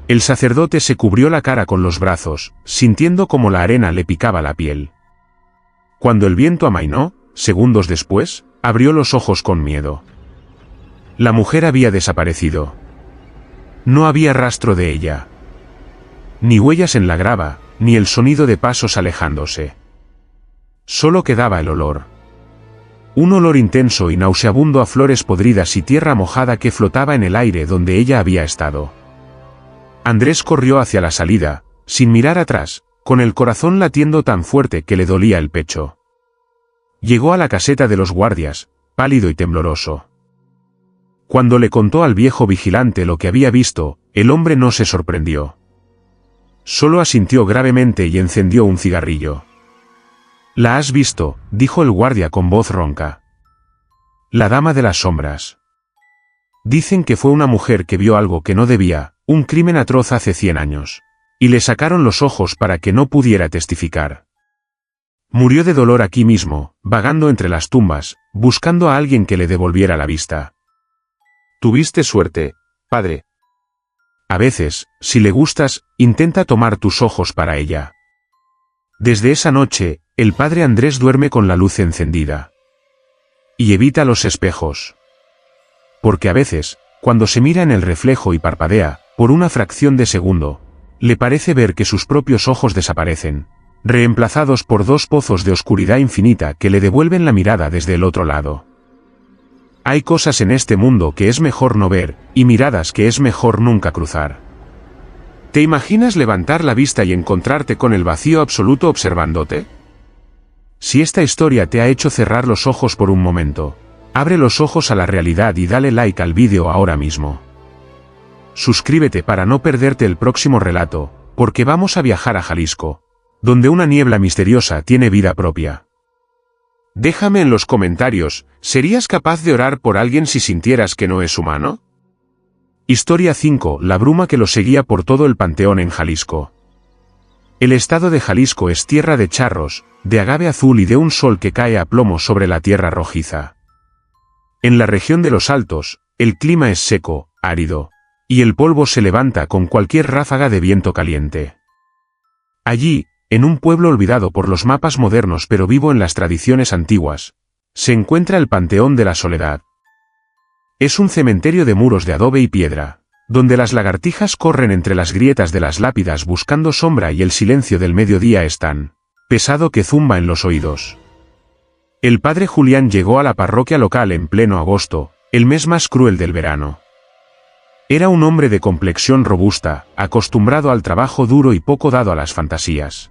El sacerdote se cubrió la cara con los brazos, sintiendo como la arena le picaba la piel. Cuando el viento amainó, segundos después, abrió los ojos con miedo. La mujer había desaparecido. No había rastro de ella. Ni huellas en la grava, ni el sonido de pasos alejándose. Solo quedaba el olor. Un olor intenso y nauseabundo a flores podridas y tierra mojada que flotaba en el aire donde ella había estado. Andrés corrió hacia la salida, sin mirar atrás, con el corazón latiendo tan fuerte que le dolía el pecho. Llegó a la caseta de los guardias, pálido y tembloroso. Cuando le contó al viejo vigilante lo que había visto, el hombre no se sorprendió. Solo asintió gravemente y encendió un cigarrillo. «¿La has visto?», dijo el guardia con voz ronca. «La dama de las sombras. Dicen que fue una mujer que vio algo que no debía, un crimen atroz hace 100 años. Y le sacaron los ojos para que no pudiera testificar. Murió de dolor aquí mismo, vagando entre las tumbas, buscando a alguien que le devolviera la vista. Tuviste suerte, padre. A veces, si le gustas, intenta tomar tus ojos para ella». Desde esa noche, el padre Andrés duerme con la luz encendida. Y evita los espejos. Porque a veces, cuando se mira en el reflejo y parpadea, por una fracción de segundo, le parece ver que sus propios ojos desaparecen, reemplazados por dos pozos de oscuridad infinita que le devuelven la mirada desde el otro lado. Hay cosas en este mundo que es mejor no ver, y miradas que es mejor nunca cruzar. ¿Te imaginas levantar la vista y encontrarte con el vacío absoluto observándote? Si esta historia te ha hecho cerrar los ojos por un momento, abre los ojos a la realidad y dale like al vídeo ahora mismo. Suscríbete para no perderte el próximo relato, porque vamos a viajar a Jalisco, donde una niebla misteriosa tiene vida propia. Déjame en los comentarios, ¿serías capaz de orar por alguien si sintieras que no es humano? Historia 5. La bruma que lo seguía por todo el panteón en Jalisco. El estado de Jalisco es tierra de charros, de agave azul y de un sol que cae a plomo sobre la tierra rojiza. En la región de los Altos, el clima es seco, árido, y el polvo se levanta con cualquier ráfaga de viento caliente. Allí, en un pueblo olvidado por los mapas modernos pero vivo en las tradiciones antiguas, se encuentra el Panteón de la Soledad. Es un cementerio de muros de adobe y piedra, donde las lagartijas corren entre las grietas de las lápidas buscando sombra y el silencio del mediodía es tan pesado que zumba en los oídos. El padre Julián llegó a la parroquia local en pleno agosto, el mes más cruel del verano. Era un hombre de complexión robusta, acostumbrado al trabajo duro y poco dado a las fantasías.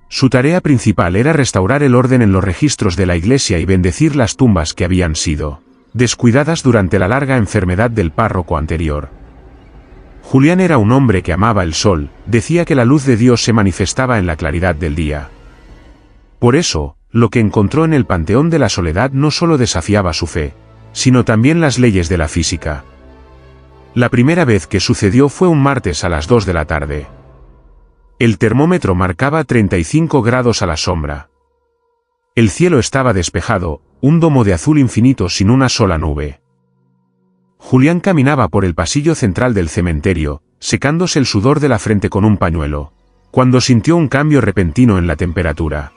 Su tarea principal era restaurar el orden en los registros de la iglesia y bendecir las tumbas que habían sido descuidadas durante la larga enfermedad del párroco anterior. Julián era un hombre que amaba el sol, decía que la luz de Dios se manifestaba en la claridad del día. Por eso, lo que encontró en el Panteón de la Soledad no solo desafiaba su fe, sino también las leyes de la física. La primera vez que sucedió fue un martes a las 2 de la tarde. El termómetro marcaba 35 grados a la sombra. El cielo estaba despejado, un domo de azul infinito sin una sola nube. Julián caminaba por el pasillo central del cementerio, secándose el sudor de la frente con un pañuelo, cuando sintió un cambio repentino en la temperatura.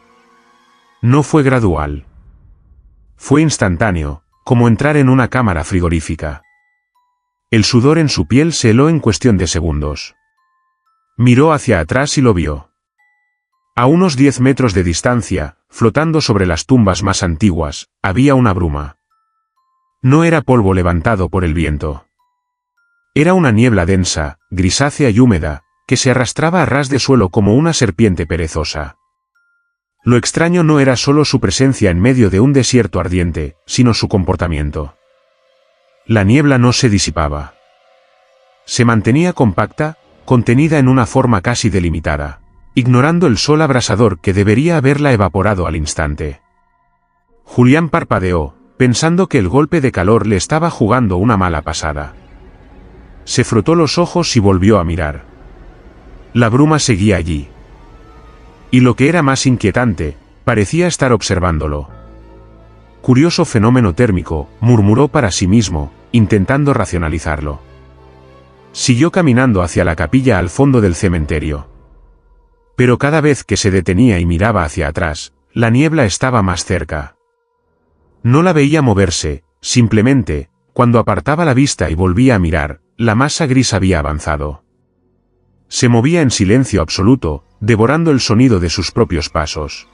No fue gradual. Fue instantáneo, como entrar en una cámara frigorífica. El sudor en su piel se heló en cuestión de segundos. Miró hacia atrás y lo vio. A unos 10 metros de distancia, flotando sobre las tumbas más antiguas, había una bruma. No era polvo levantado por el viento. Era una niebla densa, grisácea y húmeda, que se arrastraba a ras de suelo como una serpiente perezosa. Lo extraño no era solo su presencia en medio de un desierto ardiente, sino su comportamiento. La niebla no se disipaba. Se mantenía compacta, contenida en una forma casi delimitada, ignorando el sol abrasador que debería haberla evaporado al instante. Julián parpadeó, pensando que el golpe de calor le estaba jugando una mala pasada. Se frotó los ojos y volvió a mirar. La bruma seguía allí. Y lo que era más inquietante, parecía estar observándolo. Curioso fenómeno térmico, murmuró para sí mismo, intentando racionalizarlo. Siguió caminando hacia la capilla al fondo del cementerio. Pero cada vez que se detenía y miraba hacia atrás, la niebla estaba más cerca. No la veía moverse, simplemente, cuando apartaba la vista y volvía a mirar, la masa gris había avanzado. Se movía en silencio absoluto, devorando el sonido de sus propios pasos.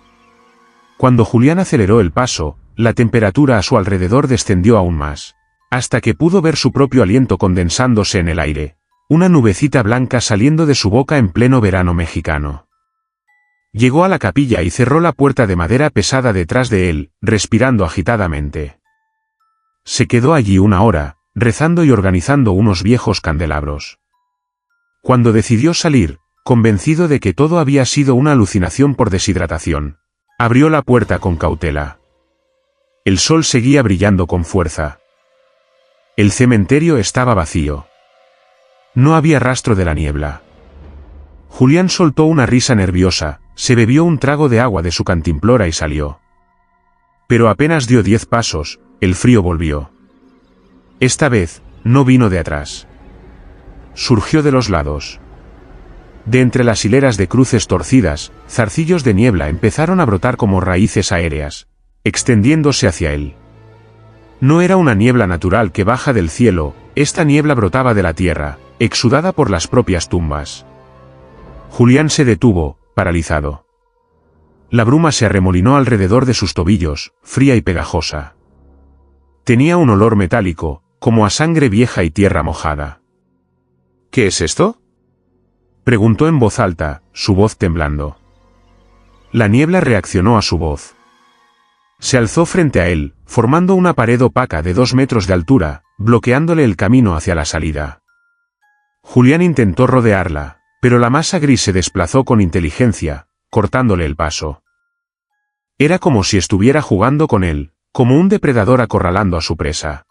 Cuando Julián aceleró el paso, la temperatura a su alrededor descendió aún más, hasta que pudo ver su propio aliento condensándose en el aire, una nubecita blanca saliendo de su boca en pleno verano mexicano. Llegó a la capilla y cerró la puerta de madera pesada detrás de él, respirando agitadamente. Se quedó allí una hora, rezando y organizando unos viejos candelabros. Cuando decidió salir, convencido de que todo había sido una alucinación por deshidratación, abrió la puerta con cautela. El sol seguía brillando con fuerza. El cementerio estaba vacío. No había rastro de la niebla. Julián soltó una risa nerviosa, se bebió un trago de agua de su cantimplora y salió. Pero apenas dio 10 pasos, el frío volvió. Esta vez, no vino de atrás. Surgió de los lados. De entre las hileras de cruces torcidas, zarcillos de niebla empezaron a brotar como raíces aéreas, extendiéndose hacia él. No era una niebla natural que baja del cielo, esta niebla brotaba de la tierra, exudada por las propias tumbas. Julián se detuvo, paralizado. La bruma se arremolinó alrededor de sus tobillos, fría y pegajosa. Tenía un olor metálico, como a sangre vieja y tierra mojada. ¿Qué es esto?, preguntó en voz alta, su voz temblando. La niebla reaccionó a su voz. Se alzó frente a él, formando una pared opaca de 2 metros de altura, bloqueándole el camino hacia la salida. Julián intentó rodearla, pero la masa gris se desplazó con inteligencia, cortándole el paso. Era como si estuviera jugando con él, como un depredador acorralando a su presa.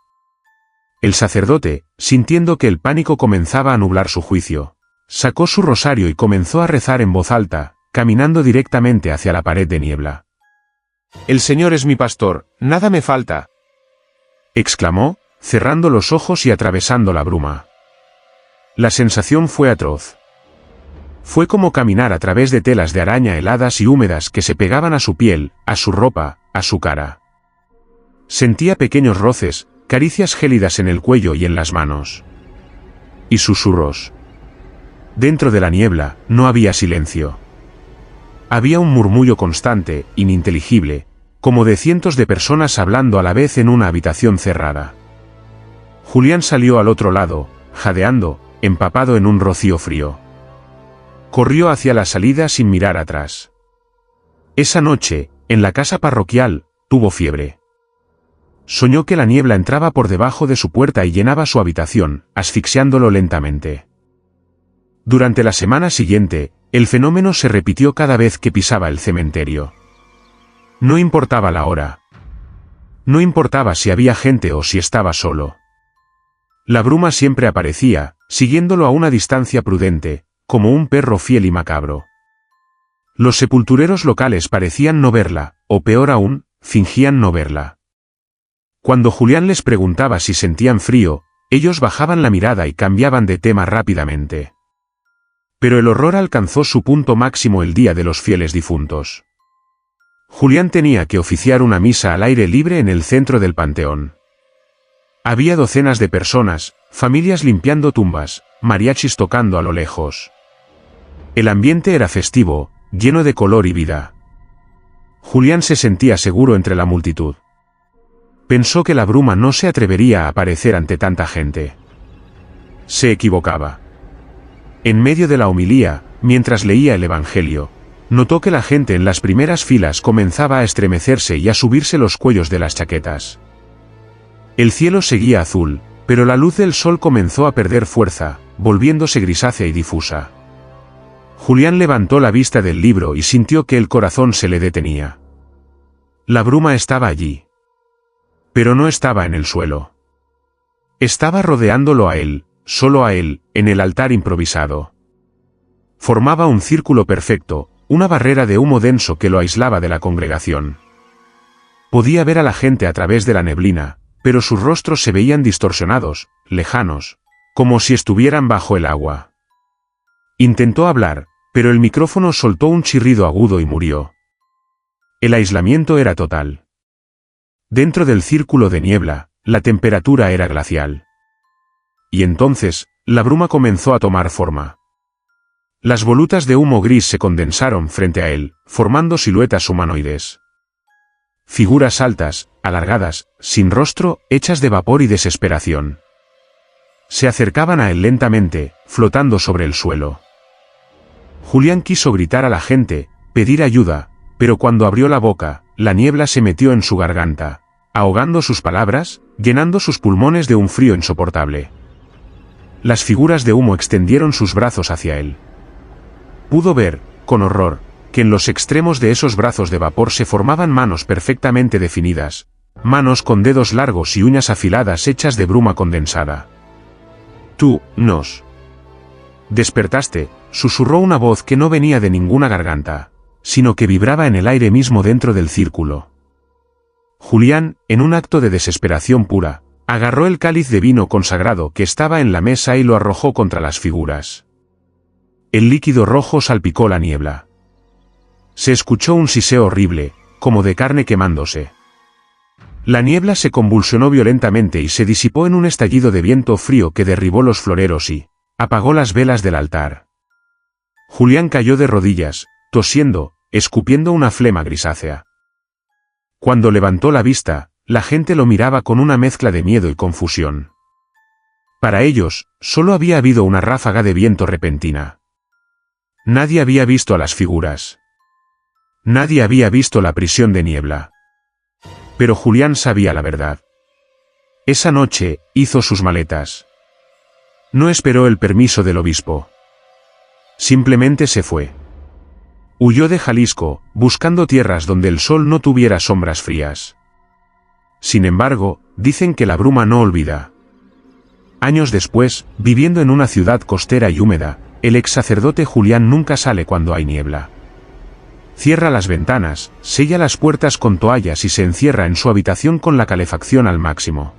El sacerdote, sintiendo que el pánico comenzaba a nublar su juicio, sacó su rosario y comenzó a rezar en voz alta, caminando directamente hacia la pared de niebla. «El Señor es mi pastor, nada me falta», exclamó, cerrando los ojos y atravesando la bruma. La sensación fue atroz. Fue como caminar a través de telas de araña heladas y húmedas que se pegaban a su piel, a su ropa, a su cara. Sentía pequeños roces, caricias gélidas en el cuello y en las manos. Y susurros. Dentro de la niebla, no había silencio. Había un murmullo constante, ininteligible, como de cientos de personas hablando a la vez en una habitación cerrada. Julián salió al otro lado, jadeando, empapado en un rocío frío. Corrió hacia la salida sin mirar atrás. Esa noche, en la casa parroquial, tuvo fiebre. Soñó que la niebla entraba por debajo de su puerta y llenaba su habitación, asfixiándolo lentamente. Durante la semana siguiente, el fenómeno se repitió cada vez que pisaba el cementerio. No importaba la hora. No importaba si había gente o si estaba solo. La bruma siempre aparecía, siguiéndolo a una distancia prudente, como un perro fiel y macabro. Los sepultureros locales parecían no verla, o peor aún, fingían no verla. Cuando Julián les preguntaba si sentían frío, Ellos bajaban la mirada y cambiaban de tema rápidamente. Pero el horror alcanzó su punto máximo el día de los fieles difuntos. Julián tenía que oficiar una misa al aire libre en el centro del panteón. Había docenas de personas, familias limpiando tumbas, mariachis tocando a lo lejos. El ambiente era festivo, lleno de color y vida. Julián se sentía seguro entre la multitud. Pensó que la bruma no se atrevería a aparecer ante tanta gente. Se equivocaba. En medio de la homilía, mientras leía el Evangelio, notó que la gente en las primeras filas comenzaba a estremecerse y a subirse los cuellos de las chaquetas. El cielo seguía azul, pero la luz del sol comenzó a perder fuerza, volviéndose grisácea y difusa. Julián levantó la vista del libro y sintió que el corazón se le detenía. La bruma estaba allí. Pero no estaba en el suelo. Estaba rodeándolo a él, solo a él, en el altar improvisado. Formaba un círculo perfecto, una barrera de humo denso que lo aislaba de la congregación. Podía ver a la gente a través de la neblina, pero sus rostros se veían distorsionados, lejanos, como si estuvieran bajo el agua. Intentó hablar, pero el micrófono soltó un chirrido agudo y murió. El aislamiento era total. Dentro del círculo de niebla, la temperatura era glacial. Y entonces, la bruma comenzó a tomar forma. Las volutas de humo gris se condensaron frente a él, formando siluetas humanoides. Figuras altas, alargadas, sin rostro, hechas de vapor y desesperación. Se acercaban a él lentamente, flotando sobre el suelo. Julián quiso gritar a la gente, pedir ayuda, pero cuando abrió la boca, la niebla se metió en su garganta, ahogando sus palabras, llenando sus pulmones de un frío insoportable. Las figuras de humo extendieron sus brazos hacia él. Pudo ver, con horror, que en los extremos de esos brazos de vapor se formaban manos perfectamente definidas, manos con dedos largos y uñas afiladas hechas de bruma condensada. «Tú, nos despertaste», susurró una voz que no venía de ninguna garganta, sino que vibraba en el aire mismo dentro del círculo. Julián, en un acto de desesperación pura, agarró el cáliz de vino consagrado que estaba en la mesa y lo arrojó contra las figuras. El líquido rojo salpicó la niebla. Se escuchó un siseo horrible, como de carne quemándose. La niebla se convulsionó violentamente y se disipó en un estallido de viento frío que derribó los floreros y apagó las velas del altar. Julián cayó de rodillas, tosiendo, escupiendo una flema grisácea. Cuando levantó la vista, la gente lo miraba con una mezcla de miedo y confusión. Para ellos, solo había habido una ráfaga de viento repentina. Nadie había visto a las figuras. Nadie había visto la prisión de niebla. Pero Julián sabía la verdad. Esa noche, hizo sus maletas. No esperó el permiso del obispo. Simplemente se fue. Huyó de Jalisco, buscando tierras donde el sol no tuviera sombras frías. Sin embargo, dicen que la bruma no olvida. Años después, viviendo en una ciudad costera y húmeda, el ex sacerdote Julián nunca sale cuando hay niebla. Cierra las ventanas, sella las puertas con toallas y se encierra en su habitación con la calefacción al máximo.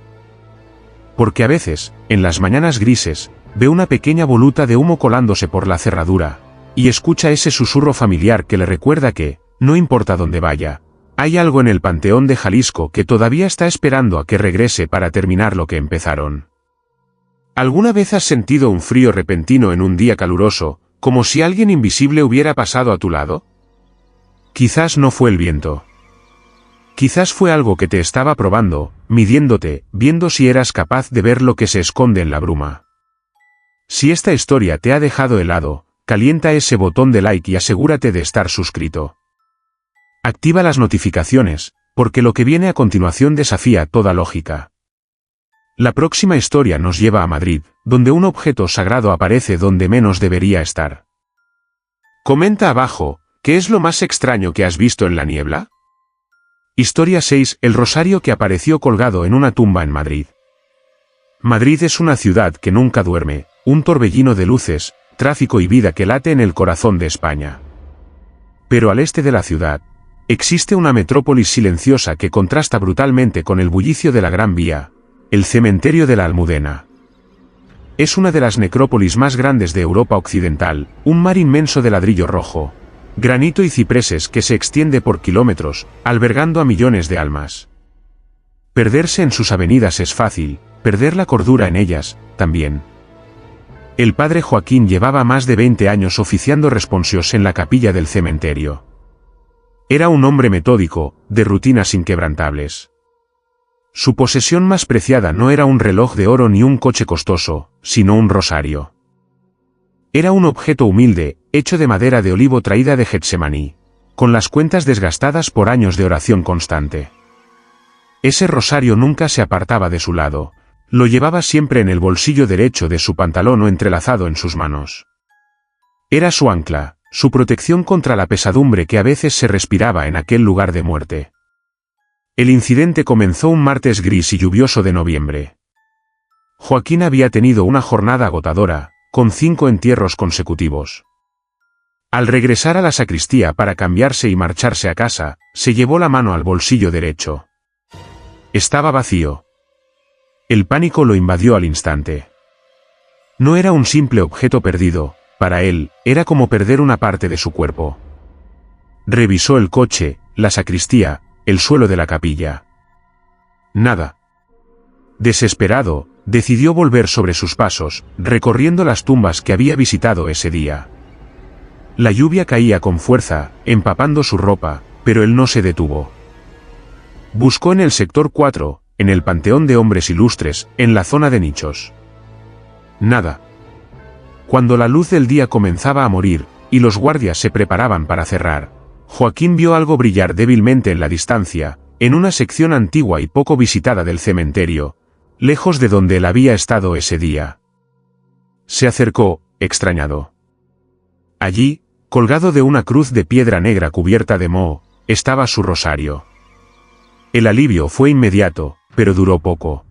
Porque a veces, en las mañanas grises, ve una pequeña voluta de humo colándose por la cerradura, y escucha ese susurro familiar que le recuerda que, no importa dónde vaya, hay algo en el Panteón de Jalisco que todavía está esperando a que regrese para terminar lo que empezaron. ¿Alguna vez has sentido un frío repentino en un día caluroso, como si alguien invisible hubiera pasado a tu lado? Quizás no fue el viento. Quizás fue algo que te estaba probando, midiéndote, viendo si eras capaz de ver lo que se esconde en la bruma. Si esta historia te ha dejado helado, calienta ese botón de like y asegúrate de estar suscrito. Activa las notificaciones, porque lo que viene a continuación desafía toda lógica. La próxima historia nos lleva a Madrid, donde un objeto sagrado aparece donde menos debería estar. Comenta abajo, ¿qué es lo más extraño que has visto en la niebla? Historia 6. El rosario que apareció colgado en una tumba en Madrid. Madrid es una ciudad que nunca duerme, un torbellino de luces, tráfico y vida que late en el corazón de España. Pero al este de la ciudad, existe una metrópolis silenciosa que contrasta brutalmente con el bullicio de la Gran Vía, el cementerio de la Almudena. Es una de las necrópolis más grandes de Europa Occidental, un mar inmenso de ladrillo rojo, granito y cipreses que se extiende por kilómetros, albergando a millones de almas. Perderse en sus avenidas es fácil, perder la cordura en ellas, también. El padre Joaquín llevaba más de 20 años oficiando responsios en la capilla del cementerio. Era un hombre metódico, de rutinas inquebrantables. Su posesión más preciada no era un reloj de oro ni un coche costoso, sino un rosario. Era un objeto humilde, hecho de madera de olivo traída de Getsemaní, con las cuentas desgastadas por años de oración constante. Ese rosario nunca se apartaba de su lado, lo llevaba siempre en el bolsillo derecho de su pantalón o entrelazado en sus manos. Era su ancla, su protección contra la pesadumbre que a veces se respiraba en aquel lugar de muerte. El incidente comenzó un martes gris y lluvioso de noviembre. Joaquín había tenido una jornada agotadora, con 5 entierros consecutivos. Al regresar a la sacristía para cambiarse y marcharse a casa, se llevó la mano al bolsillo derecho. Estaba vacío. El pánico lo invadió al instante. No era un simple objeto perdido, para él, era como perder una parte de su cuerpo. Revisó el coche, la sacristía, el suelo de la capilla. Nada. Desesperado, decidió volver sobre sus pasos, recorriendo las tumbas que había visitado ese día. La lluvia caía con fuerza, empapando su ropa, pero él no se detuvo. Buscó en el sector 4, en el panteón de hombres ilustres, en la zona de nichos. Nada. Cuando la luz del día comenzaba a morir, y los guardias se preparaban para cerrar, Joaquín vio algo brillar débilmente en la distancia, en una sección antigua y poco visitada del cementerio, lejos de donde él había estado ese día. Se acercó, extrañado. Allí, colgado de una cruz de piedra negra cubierta de moho, estaba su rosario. El alivio fue inmediato, pero duró poco.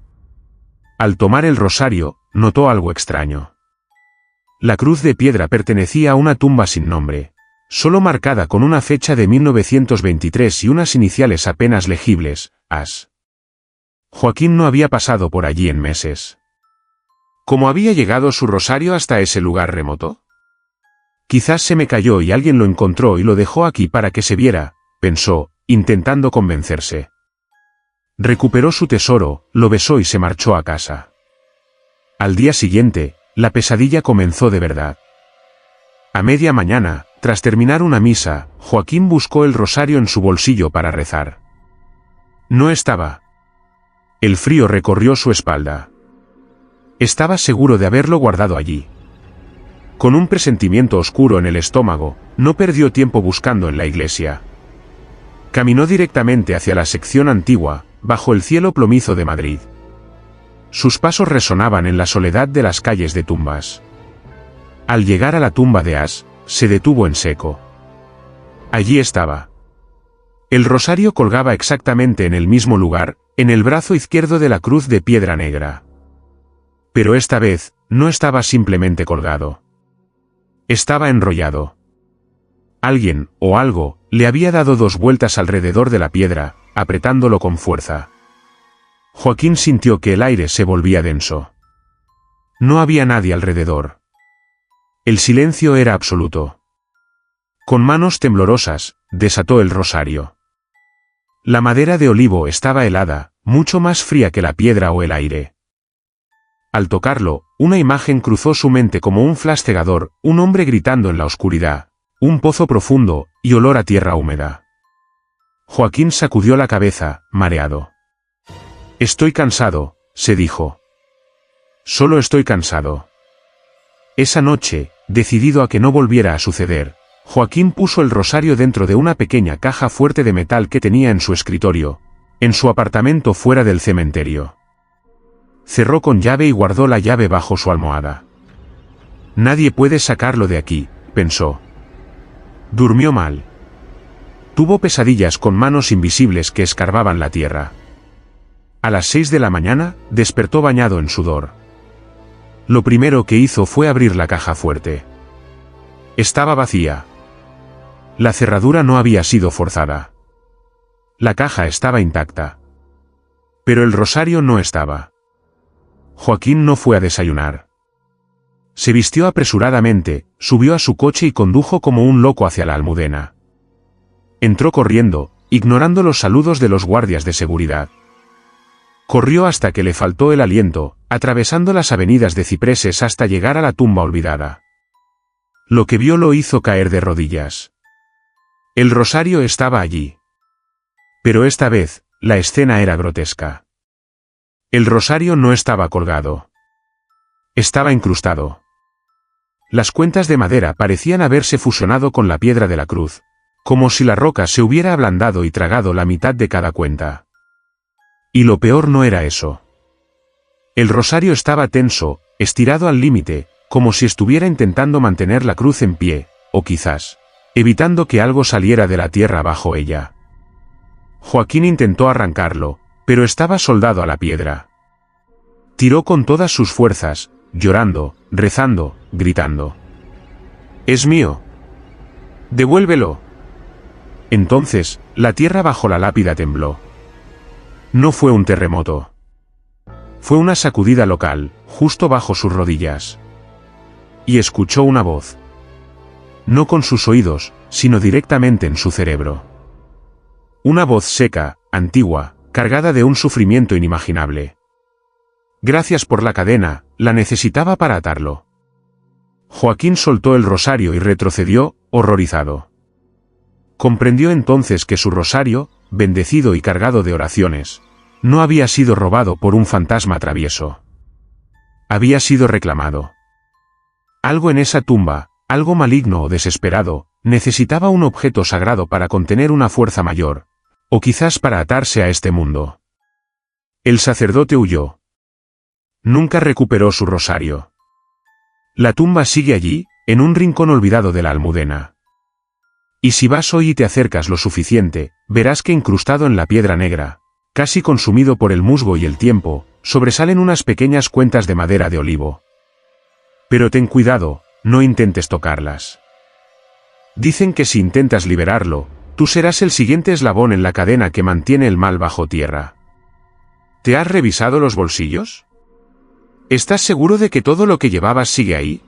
Al tomar el rosario, notó algo extraño. La cruz de piedra pertenecía a una tumba sin nombre, solo marcada con una fecha de 1923 y unas iniciales apenas legibles, AS. Joaquín no había pasado por allí en meses. ¿Cómo había llegado su rosario hasta ese lugar remoto? Quizás se me cayó y alguien lo encontró y lo dejó aquí para que se viera, pensó, intentando convencerse. Recuperó su tesoro, lo besó y se marchó a casa. Al día siguiente, la pesadilla comenzó de verdad. A media mañana, tras terminar una misa, Joaquín buscó el rosario en su bolsillo para rezar. No estaba. El frío recorrió su espalda. Estaba seguro de haberlo guardado allí. Con un presentimiento oscuro en el estómago, no perdió tiempo buscando en la iglesia. Caminó directamente hacia la sección antigua, bajo el cielo plomizo de Madrid. Sus pasos resonaban en la soledad de las calles de tumbas. Al llegar a la tumba de As, se detuvo en seco. Allí estaba. El rosario colgaba exactamente en el mismo lugar, en el brazo izquierdo de la cruz de piedra negra. Pero esta vez, no estaba simplemente colgado. Estaba enrollado. Alguien, o algo, le había dado 2 vueltas alrededor de la piedra, apretándolo con fuerza. Joaquín sintió que el aire se volvía denso. No había nadie alrededor. El silencio era absoluto. Con manos temblorosas, desató el rosario. La madera de olivo estaba helada, mucho más fría que la piedra o el aire. Al tocarlo, una imagen cruzó su mente como un flash cegador, un hombre gritando en la oscuridad, un pozo profundo, y olor a tierra húmeda. Joaquín sacudió la cabeza, mareado. Estoy cansado, se dijo. Solo estoy cansado. Esa noche, decidido a que no volviera a suceder, Joaquín puso el rosario dentro de una pequeña caja fuerte de metal que tenía en su escritorio, en su apartamento fuera del cementerio. Cerró con llave y guardó la llave bajo su almohada. Nadie puede sacarlo de aquí, pensó. Durmió mal. Tuvo pesadillas con manos invisibles que escarbaban la tierra. A las 6 de la mañana, despertó bañado en sudor. Lo primero que hizo fue abrir la caja fuerte. Estaba vacía. La cerradura no había sido forzada. La caja estaba intacta. Pero el rosario no estaba. Joaquín no fue a desayunar. Se vistió apresuradamente, subió a su coche y condujo como un loco hacia la Almudena. Entró corriendo, ignorando los saludos de los guardias de seguridad. Corrió hasta que le faltó el aliento, atravesando las avenidas de cipreses hasta llegar a la tumba olvidada. Lo que vio lo hizo caer de rodillas. El rosario estaba allí. Pero esta vez, la escena era grotesca. El rosario no estaba colgado. Estaba incrustado. Las cuentas de madera parecían haberse fusionado con la piedra de la cruz, como si la roca se hubiera ablandado y tragado la mitad de cada cuenta. Y lo peor no era eso. El rosario estaba tenso, estirado al límite, como si estuviera intentando mantener la cruz en pie, o quizás, evitando que algo saliera de la tierra bajo ella. Joaquín intentó arrancarlo, pero estaba soldado a la piedra. Tiró con todas sus fuerzas, llorando, rezando, gritando. «¡Es mío! ¡Devuélvelo!». Entonces, la tierra bajo la lápida tembló. No fue un terremoto. Fue una sacudida local, justo bajo sus rodillas. Y escuchó una voz. No con sus oídos, sino directamente en su cerebro. Una voz seca, antigua, cargada de un sufrimiento inimaginable. Gracias por la cadena, la necesitaba para atarlo. Joaquín soltó el rosario y retrocedió, horrorizado. Comprendió entonces que su rosario, bendecido y cargado de oraciones, no había sido robado por un fantasma travieso. Había sido reclamado. Algo en esa tumba, algo maligno o desesperado, necesitaba un objeto sagrado para contener una fuerza mayor, o quizás para atarse a este mundo. El sacerdote huyó. Nunca recuperó su rosario. La tumba sigue allí, en un rincón olvidado de la Almudena. Y si vas hoy y te acercas lo suficiente, verás que incrustado en la piedra negra, casi consumido por el musgo y el tiempo, sobresalen unas pequeñas cuentas de madera de olivo. Pero ten cuidado, no intentes tocarlas. Dicen que si intentas liberarlo, tú serás el siguiente eslabón en la cadena que mantiene el mal bajo tierra. ¿Te has revisado los bolsillos? ¿Estás seguro de que todo lo que llevabas sigue ahí?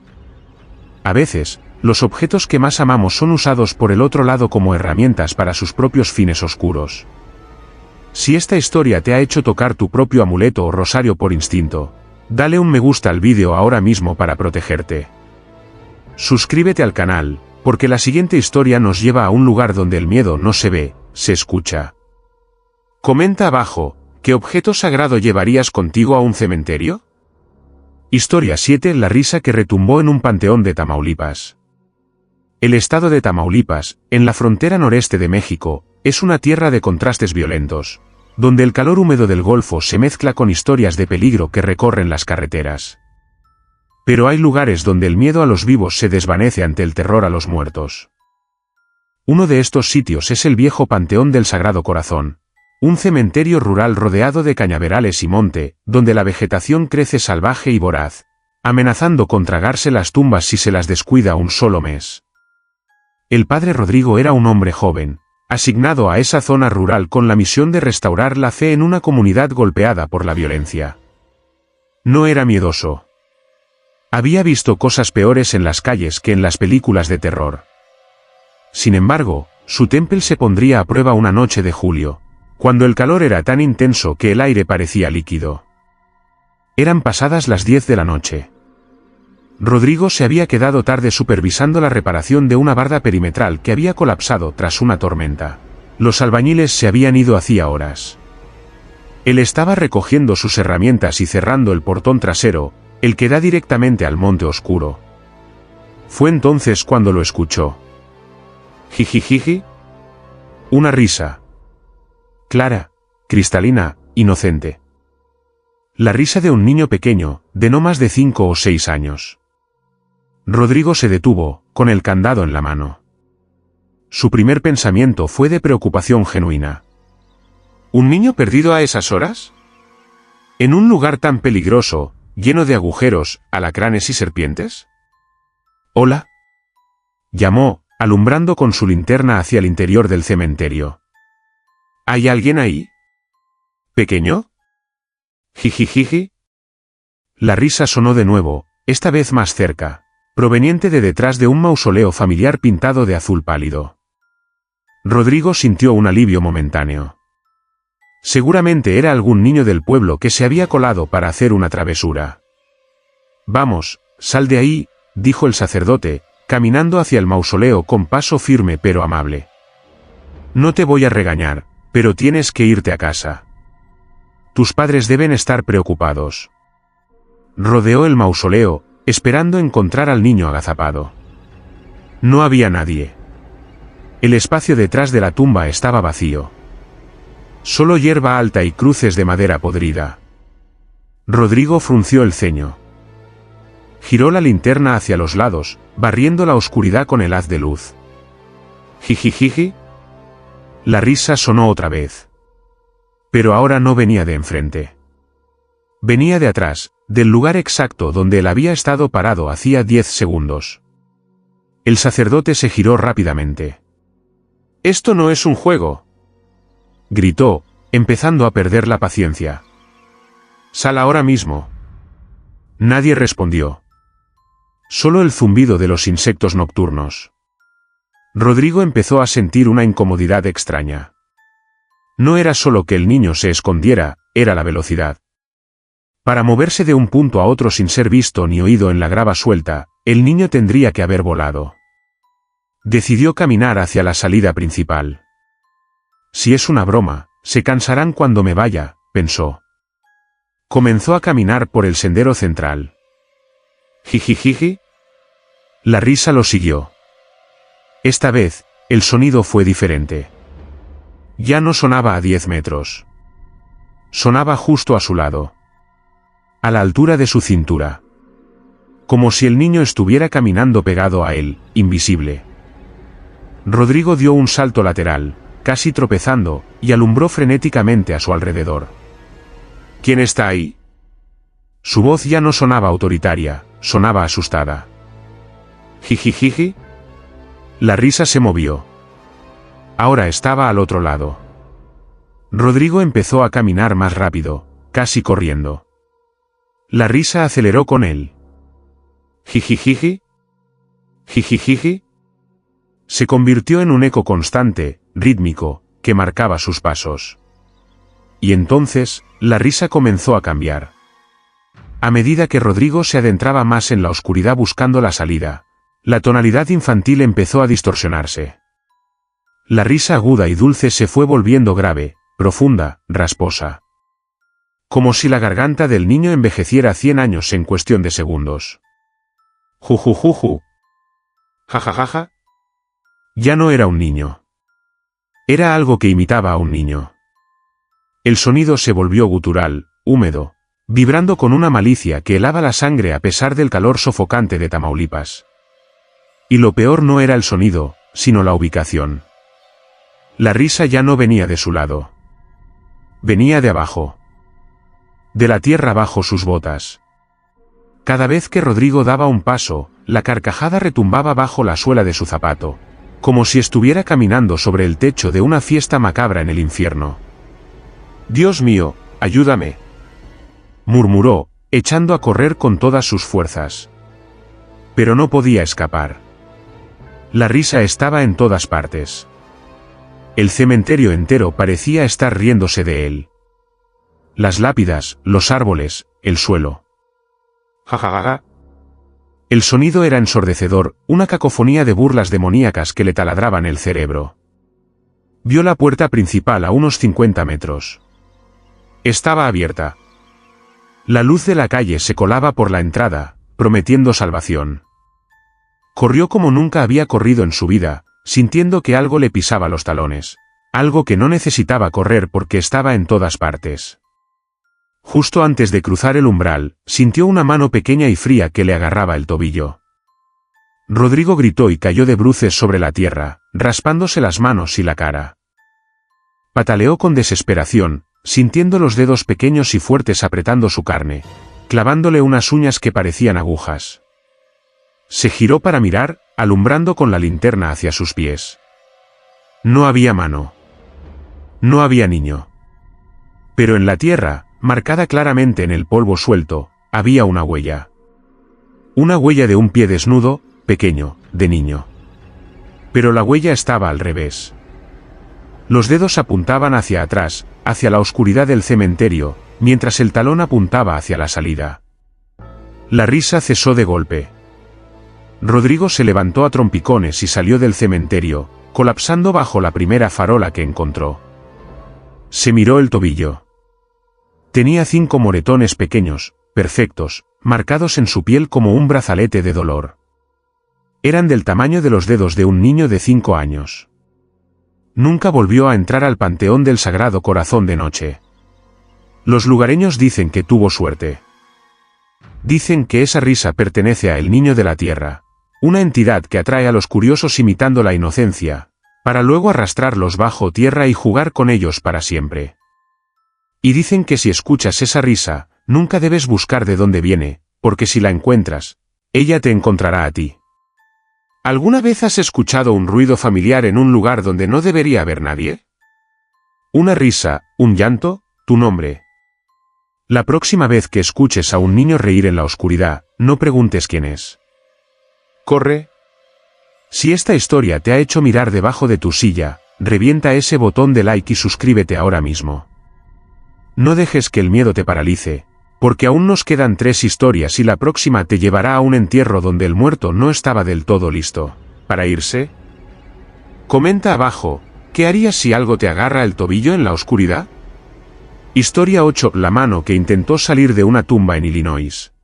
A veces, los objetos que más amamos son usados por el otro lado como herramientas para sus propios fines oscuros. Si esta historia te ha hecho tocar tu propio amuleto o rosario por instinto, dale un me gusta al vídeo ahora mismo para protegerte. Suscríbete al canal, porque la siguiente historia nos lleva a un lugar donde el miedo no se ve, se escucha. Comenta abajo, ¿qué objeto sagrado llevarías contigo a un cementerio? Historia 7. La risa que retumbó en un panteón de Tamaulipas. El estado de Tamaulipas, en la frontera noreste de México, es una tierra de contrastes violentos, donde el calor húmedo del Golfo se mezcla con historias de peligro que recorren las carreteras. Pero hay lugares donde el miedo a los vivos se desvanece ante el terror a los muertos. Uno de estos sitios es el viejo Panteón del Sagrado Corazón, un cementerio rural rodeado de cañaverales y monte, donde la vegetación crece salvaje y voraz, amenazando con tragarse las tumbas si se las descuida un solo mes. El padre Rodrigo era un hombre joven, asignado a esa zona rural con la misión de restaurar la fe en una comunidad golpeada por la violencia. No era miedoso. Había visto cosas peores en las calles que en las películas de terror. Sin embargo, su temple se pondría a prueba una noche de julio, cuando el calor era tan intenso que el aire parecía líquido. Eran pasadas las 10 de la noche. Rodrigo se había quedado tarde supervisando la reparación de una barda perimetral que había colapsado tras una tormenta. Los albañiles se habían ido hacía horas. Él estaba recogiendo sus herramientas y cerrando el portón trasero, el que da directamente al monte oscuro. Fue entonces cuando lo escuchó. Jijijiji. Una risa. Clara, cristalina, inocente. La risa de un niño pequeño, de no más de 5 o 6 años. Rodrigo se detuvo, con el candado en la mano. Su primer pensamiento fue de preocupación genuina. ¿Un niño perdido a esas horas? ¿En un lugar tan peligroso, lleno de agujeros, alacranes y serpientes? ¿Hola? Llamó, alumbrando con su linterna hacia el interior del cementerio. ¿Hay alguien ahí? ¿Pequeño? Jijijiji. La risa sonó de nuevo, esta vez más cerca, proveniente de detrás de un mausoleo familiar pintado de azul pálido. Rodrigo sintió un alivio momentáneo. Seguramente era algún niño del pueblo que se había colado para hacer una travesura. «Vamos, sal de ahí», dijo el sacerdote, caminando hacia el mausoleo con paso firme pero amable. «No te voy a regañar, pero tienes que irte a casa. Tus padres deben estar preocupados». Rodeó el mausoleo, esperando encontrar al niño agazapado. No había nadie. El espacio detrás de la tumba estaba vacío. Solo hierba alta y cruces de madera podrida. Rodrigo frunció el ceño. Giró la linterna hacia los lados, barriendo la oscuridad con el haz de luz. «Jijijiji». La risa sonó otra vez. Pero ahora no venía de enfrente. Venía de atrás, del lugar exacto donde él había estado parado hacía 10 segundos. El sacerdote se giró rápidamente. «Esto no es un juego», gritó, empezando a perder la paciencia. «Sal ahora mismo». Nadie respondió. Solo el zumbido de los insectos nocturnos. Rodrigo empezó a sentir una incomodidad extraña. No era solo que el niño se escondiera, era la velocidad. Para moverse de un punto a otro sin ser visto ni oído en la grava suelta, el niño tendría que haber volado. Decidió caminar hacia la salida principal. «Si es una broma, se cansarán cuando me vaya», pensó. Comenzó a caminar por el sendero central. «Jijijiji». La risa lo siguió. Esta vez, el sonido fue diferente. Ya no sonaba a 10 metros. Sonaba justo a su lado. A la altura de su cintura. Como si el niño estuviera caminando pegado a él, invisible. Rodrigo dio un salto lateral, casi tropezando, y alumbró frenéticamente a su alrededor. «¿Quién está ahí?». Su voz ya no sonaba autoritaria, sonaba asustada. «Jijijiji». La risa se movió. Ahora estaba al otro lado. Rodrigo empezó a caminar más rápido, casi corriendo. La risa aceleró con él. «Jijijiji». «Jijijiji». Se convirtió en un eco constante, rítmico, que marcaba sus pasos. Y entonces, la risa comenzó a cambiar. A medida que Rodrigo se adentraba más en la oscuridad buscando la salida, la tonalidad infantil empezó a distorsionarse. La risa aguda y dulce se fue volviendo grave, profunda, rasposa. Como si la garganta del niño envejeciera 100 años en cuestión de segundos. «Jujujuju». «Jajajaja». Ya no era un niño. Era algo que imitaba a un niño. El sonido se volvió gutural, húmedo, vibrando con una malicia que helaba la sangre a pesar del calor sofocante de Tamaulipas. Y lo peor no era el sonido, sino la ubicación. La risa ya no venía de su lado. Venía de abajo. De la tierra bajo sus botas. Cada vez que Rodrigo daba un paso, la carcajada retumbaba bajo la suela de su zapato, como si estuviera caminando sobre el techo de una fiesta macabra en el infierno. «Dios mío, ayúdame», murmuró, echando a correr con todas sus fuerzas. Pero no podía escapar. La risa estaba en todas partes. El cementerio entero parecía estar riéndose de él. Las lápidas, los árboles, el suelo. «Jajajaja». El sonido era ensordecedor, una cacofonía de burlas demoníacas que le taladraban el cerebro. Vio la puerta principal a unos 50 metros. Estaba abierta. La luz de la calle se colaba por la entrada, prometiendo salvación. Corrió como nunca había corrido en su vida, sintiendo que algo le pisaba los talones. Algo que no necesitaba correr porque estaba en todas partes. Justo antes de cruzar el umbral, sintió una mano pequeña y fría que le agarraba el tobillo. Rodrigo gritó y cayó de bruces sobre la tierra, raspándose las manos y la cara. Pataleó con desesperación, sintiendo los dedos pequeños y fuertes apretando su carne, clavándole unas uñas que parecían agujas. Se giró para mirar, alumbrando con la linterna hacia sus pies. No había mano. No había niño. Pero en la tierra, marcada claramente en el polvo suelto, había una huella. Una huella de un pie desnudo, pequeño, de niño. Pero la huella estaba al revés. Los dedos apuntaban hacia atrás, hacia la oscuridad del cementerio, mientras el talón apuntaba hacia la salida. La risa cesó de golpe. Rodrigo se levantó a trompicones y salió del cementerio, colapsando bajo la primera farola que encontró. Se miró el tobillo. Tenía 5 moretones pequeños, perfectos, marcados en su piel como un brazalete de dolor. Eran del tamaño de los dedos de un niño de 5 años. Nunca volvió a entrar al Panteón del Sagrado Corazón de noche. Los lugareños dicen que tuvo suerte. Dicen que esa risa pertenece a el Niño de la Tierra, una entidad que atrae a los curiosos imitando la inocencia, para luego arrastrarlos bajo tierra y jugar con ellos para siempre. Y dicen que si escuchas esa risa, nunca debes buscar de dónde viene, porque si la encuentras, ella te encontrará a ti. ¿Alguna vez has escuchado un ruido familiar en un lugar donde no debería haber nadie? Una risa, un llanto, tu nombre. La próxima vez que escuches a un niño reír en la oscuridad, no preguntes quién es. Corre. Si esta historia te ha hecho mirar debajo de tu silla, revienta ese botón de like y suscríbete ahora mismo. No dejes que el miedo te paralice, porque aún nos quedan 3 historias y la próxima te llevará a un entierro donde el muerto no estaba del todo listo para irse. Comenta abajo, ¿qué harías si algo te agarra el tobillo en la oscuridad? Historia 8. La mano que intentó salir de una tumba en Illinois.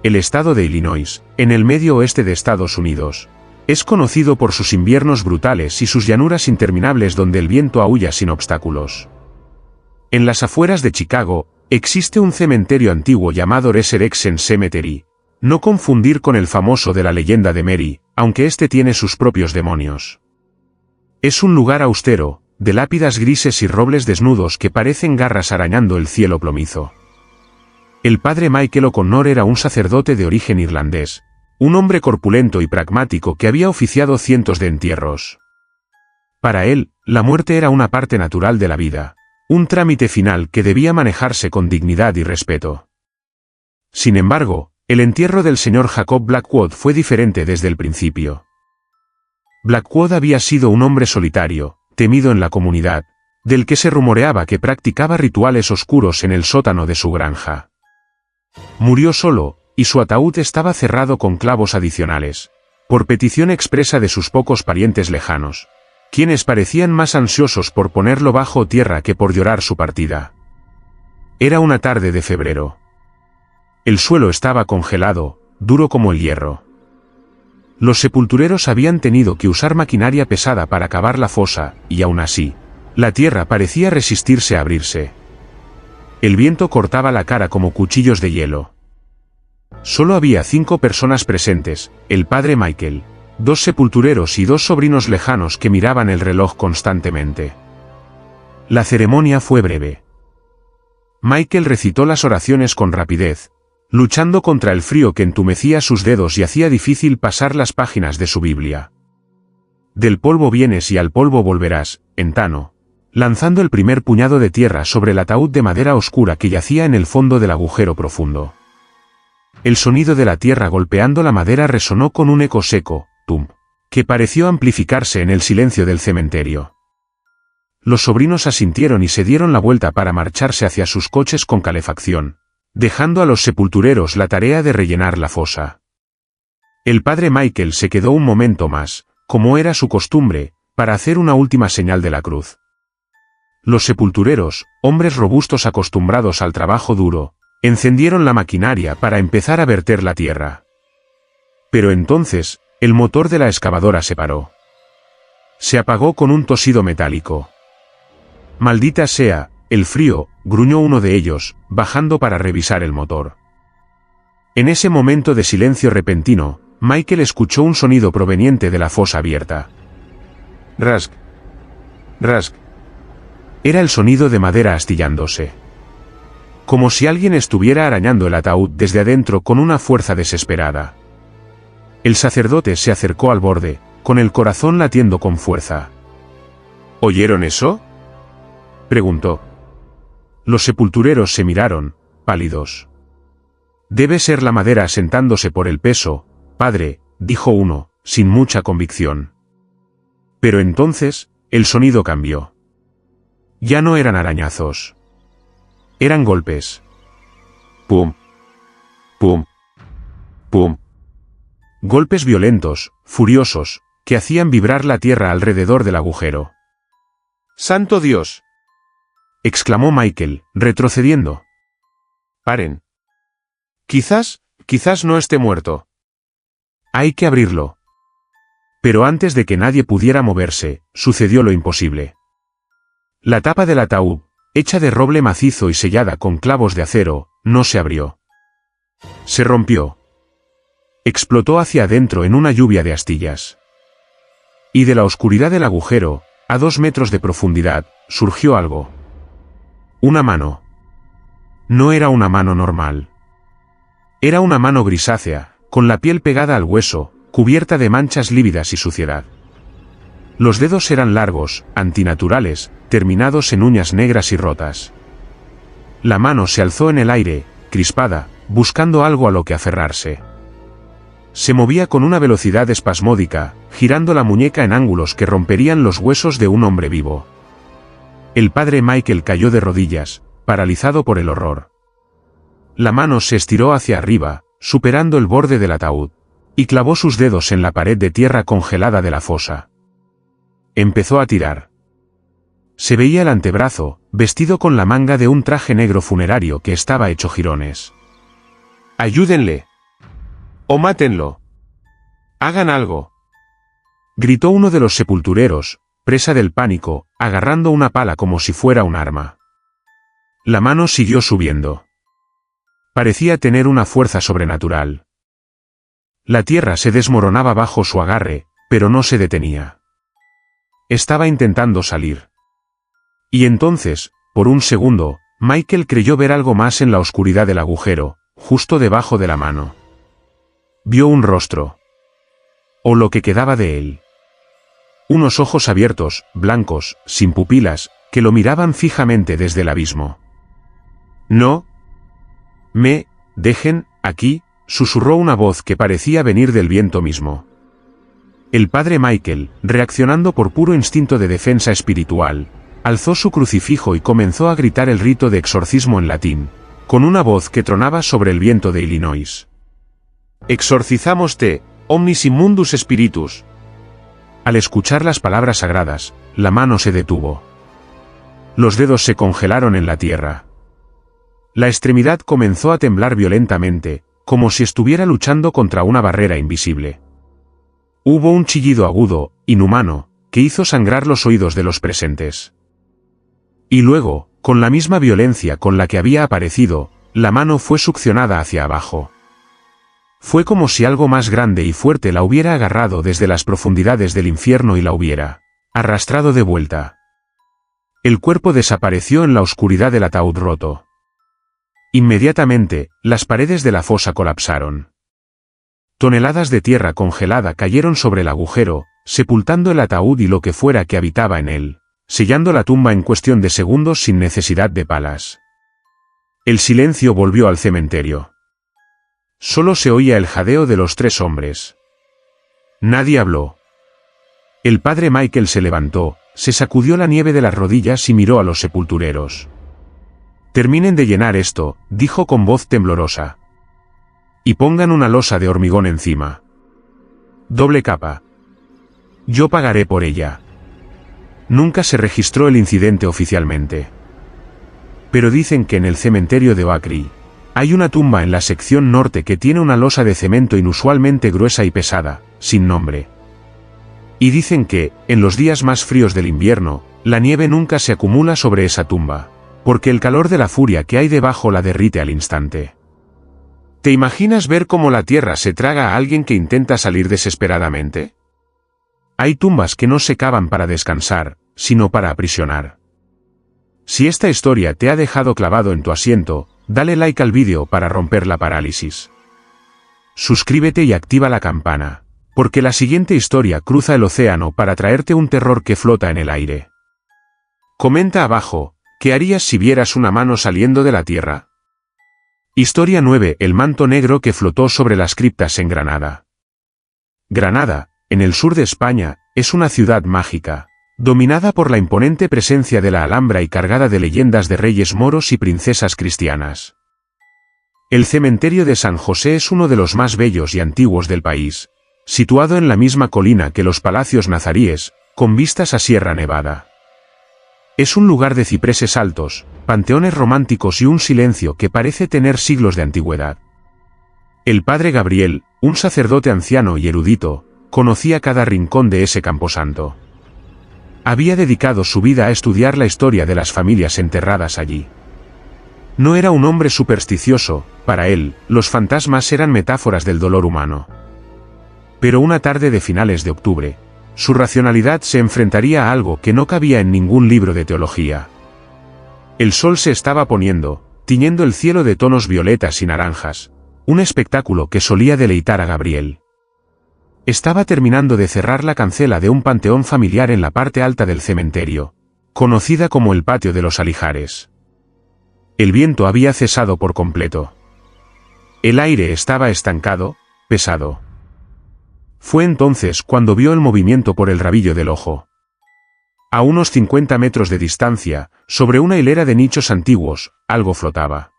El estado de Illinois, en el medio oeste de Estados Unidos, es conocido por sus inviernos brutales y sus llanuras interminables donde el viento aúlla sin obstáculos. En las afueras de Chicago, existe un cementerio antiguo llamado Resurrection Cemetery, no confundir con el famoso de la leyenda de Mary, aunque este tiene sus propios demonios. Es un lugar austero, de lápidas grises y robles desnudos que parecen garras arañando el cielo plomizo. El padre Michael O'Connor era un sacerdote de origen irlandés, un hombre corpulento y pragmático que había oficiado cientos de entierros. Para él, la muerte era una parte natural de la vida, un trámite final que debía manejarse con dignidad y respeto. Sin embargo, el entierro del señor Jacob Blackwood fue diferente desde el principio. Blackwood había sido un hombre solitario, temido en la comunidad, del que se rumoreaba que practicaba rituales oscuros en el sótano de su granja. Murió solo, y su ataúd estaba cerrado con clavos adicionales, por petición expresa de sus pocos parientes lejanos, quienes parecían más ansiosos por ponerlo bajo tierra que por llorar su partida. Era una tarde de febrero. El suelo estaba congelado, duro como el hierro. Los sepultureros habían tenido que usar maquinaria pesada para cavar la fosa, y aún así, la tierra parecía resistirse a abrirse. El viento cortaba la cara como cuchillos de hielo. Solo había 5 personas presentes, el padre Michael, 2 sepultureros y 2 sobrinos lejanos que miraban el reloj constantemente. La ceremonia fue breve. Michael recitó las oraciones con rapidez, luchando contra el frío que entumecía sus dedos y hacía difícil pasar las páginas de su Biblia. Del polvo vienes y al polvo volverás, entano, lanzando el primer puñado de tierra sobre el ataúd de madera oscura que yacía en el fondo del agujero profundo. El sonido de la tierra golpeando la madera resonó con un eco seco, tum, que pareció amplificarse en el silencio del cementerio. Los sobrinos asintieron y se dieron la vuelta para marcharse hacia sus coches con calefacción, dejando a los sepultureros la tarea de rellenar la fosa. El padre Michael se quedó un momento más, como era su costumbre, para hacer una última señal de la cruz. Los sepultureros, hombres robustos acostumbrados al trabajo duro, encendieron la maquinaria para empezar a verter la tierra. Pero entonces, el motor de la excavadora se paró. Se apagó con un tosido metálico. «Maldita sea, el frío», gruñó uno de ellos, bajando para revisar el motor. En ese momento de silencio repentino, Michael escuchó un sonido proveniente de la fosa abierta. Rask. Rask. Era el sonido de madera astillándose. Como si alguien estuviera arañando el ataúd desde adentro con una fuerza desesperada. El sacerdote se acercó al borde, con el corazón latiendo con fuerza. ¿Oyeron eso?, preguntó. Los sepultureros se miraron, pálidos. Debe ser la madera asentándose por el peso, padre, dijo uno, sin mucha convicción. Pero entonces, el sonido cambió. Ya no eran arañazos. Eran golpes. Pum. Pum. Pum. Golpes violentos, furiosos, que hacían vibrar la tierra alrededor del agujero. ¡Santo Dios!, exclamó Michael, retrocediendo. Paren. Quizás no esté muerto. Hay que abrirlo. Pero antes de que nadie pudiera moverse, sucedió lo imposible. La tapa del ataúd, hecha de roble macizo y sellada con clavos de acero, no se abrió. Se rompió. Explotó hacia adentro en una lluvia de astillas. Y de la oscuridad del agujero, a 2 metros de profundidad, surgió algo. Una mano. No era una mano normal. Era una mano grisácea, con la piel pegada al hueso, cubierta de manchas lívidas y suciedad. Los dedos eran largos, antinaturales, terminados en uñas negras y rotas. La mano se alzó en el aire, crispada, buscando algo a lo que aferrarse. Se movía con una velocidad espasmódica, girando la muñeca en ángulos que romperían los huesos de un hombre vivo. El padre Michael cayó de rodillas, paralizado por el horror. La mano se estiró hacia arriba, superando el borde del ataúd, y clavó sus dedos en la pared de tierra congelada de la fosa. Empezó a tirar. Se veía el antebrazo, vestido con la manga de un traje negro funerario que estaba hecho jirones. ¡Ayúdenle! ¡O mátenlo! ¡Hagan algo!, gritó uno de los sepultureros, presa del pánico, agarrando una pala como si fuera un arma. La mano siguió subiendo. Parecía tener una fuerza sobrenatural. La tierra se desmoronaba bajo su agarre, pero no se detenía. Estaba intentando salir. Y entonces, por un segundo, Michael creyó ver algo más en la oscuridad del agujero, justo debajo de la mano. Vio un rostro. O lo que quedaba de él. Unos ojos abiertos, blancos, sin pupilas, que lo miraban fijamente desde el abismo. «No me dejen aquí», susurró una voz que parecía venir del viento mismo. El padre Michael, reaccionando por puro instinto de defensa espiritual, alzó su crucifijo y comenzó a gritar el rito de exorcismo en latín, con una voz que tronaba sobre el viento de Illinois. «Exorcizamos te, omnis immundus spiritus». Al escuchar las palabras sagradas, la mano se detuvo. Los dedos se congelaron en la tierra. La extremidad comenzó a temblar violentamente, como si estuviera luchando contra una barrera invisible. Hubo un chillido agudo, inhumano, que hizo sangrar los oídos de los presentes. Y luego, con la misma violencia con la que había aparecido, la mano fue succionada hacia abajo. Fue como si algo más grande y fuerte la hubiera agarrado desde las profundidades del infierno y la hubiera arrastrado de vuelta. El cuerpo desapareció en la oscuridad del ataúd roto. Inmediatamente, las paredes de la fosa colapsaron. Toneladas de tierra congelada cayeron sobre el agujero, sepultando el ataúd y lo que fuera que habitaba en él, sellando la tumba en cuestión de segundos sin necesidad de palas. El silencio volvió al cementerio. Solo se oía el jadeo de los 3 hombres. Nadie habló. El padre Michael se levantó, se sacudió la nieve de las rodillas y miró a los sepultureros. «Terminen de llenar esto», dijo con voz temblorosa. «Y pongan una losa de hormigón encima. Doble capa. Yo pagaré por ella». Nunca se registró el incidente oficialmente. Pero dicen que en el cementerio de Oakry hay una tumba en la sección norte que tiene una losa de cemento inusualmente gruesa y pesada, sin nombre. Y dicen que, en los días más fríos del invierno, la nieve nunca se acumula sobre esa tumba, porque el calor de la furia que hay debajo la derrite al instante. ¿Te imaginas ver cómo la tierra se traga a alguien que intenta salir desesperadamente? Hay tumbas que no se cavan para descansar, sino para aprisionar. Si esta historia te ha dejado clavado en tu asiento, dale like al vídeo para romper la parálisis. Suscríbete y activa la campana, porque la siguiente historia cruza el océano para traerte un terror que flota en el aire. Comenta abajo, ¿qué harías si vieras una mano saliendo de la tierra? Historia 9. El manto negro que flotó sobre las criptas en Granada. Granada, en el sur de España, es una ciudad mágica, dominada por la imponente presencia de la Alhambra y cargada de leyendas de reyes moros y princesas cristianas. El cementerio de San José es uno de los más bellos y antiguos del país, situado en la misma colina que los palacios nazaríes, con vistas a Sierra Nevada. Es un lugar de cipreses altos, panteones románticos y un silencio que parece tener siglos de antigüedad. El padre Gabriel, un sacerdote anciano y erudito, conocía cada rincón de ese camposanto. Había dedicado su vida a estudiar la historia de las familias enterradas allí. No era un hombre supersticioso, para él, los fantasmas eran metáforas del dolor humano. Pero una tarde de finales de octubre, su racionalidad se enfrentaría a algo que no cabía en ningún libro de teología. El sol se estaba poniendo, tiñendo el cielo de tonos violetas y naranjas, un espectáculo que solía deleitar a Gabriel. Estaba terminando de cerrar la cancela de un panteón familiar en la parte alta del cementerio, conocida como el Patio de los Alijares. El viento había cesado por completo. El aire estaba estancado, pesado. Fue entonces cuando vio el movimiento por el rabillo del ojo. A unos 50 metros de distancia, sobre una hilera de nichos antiguos, algo flotaba.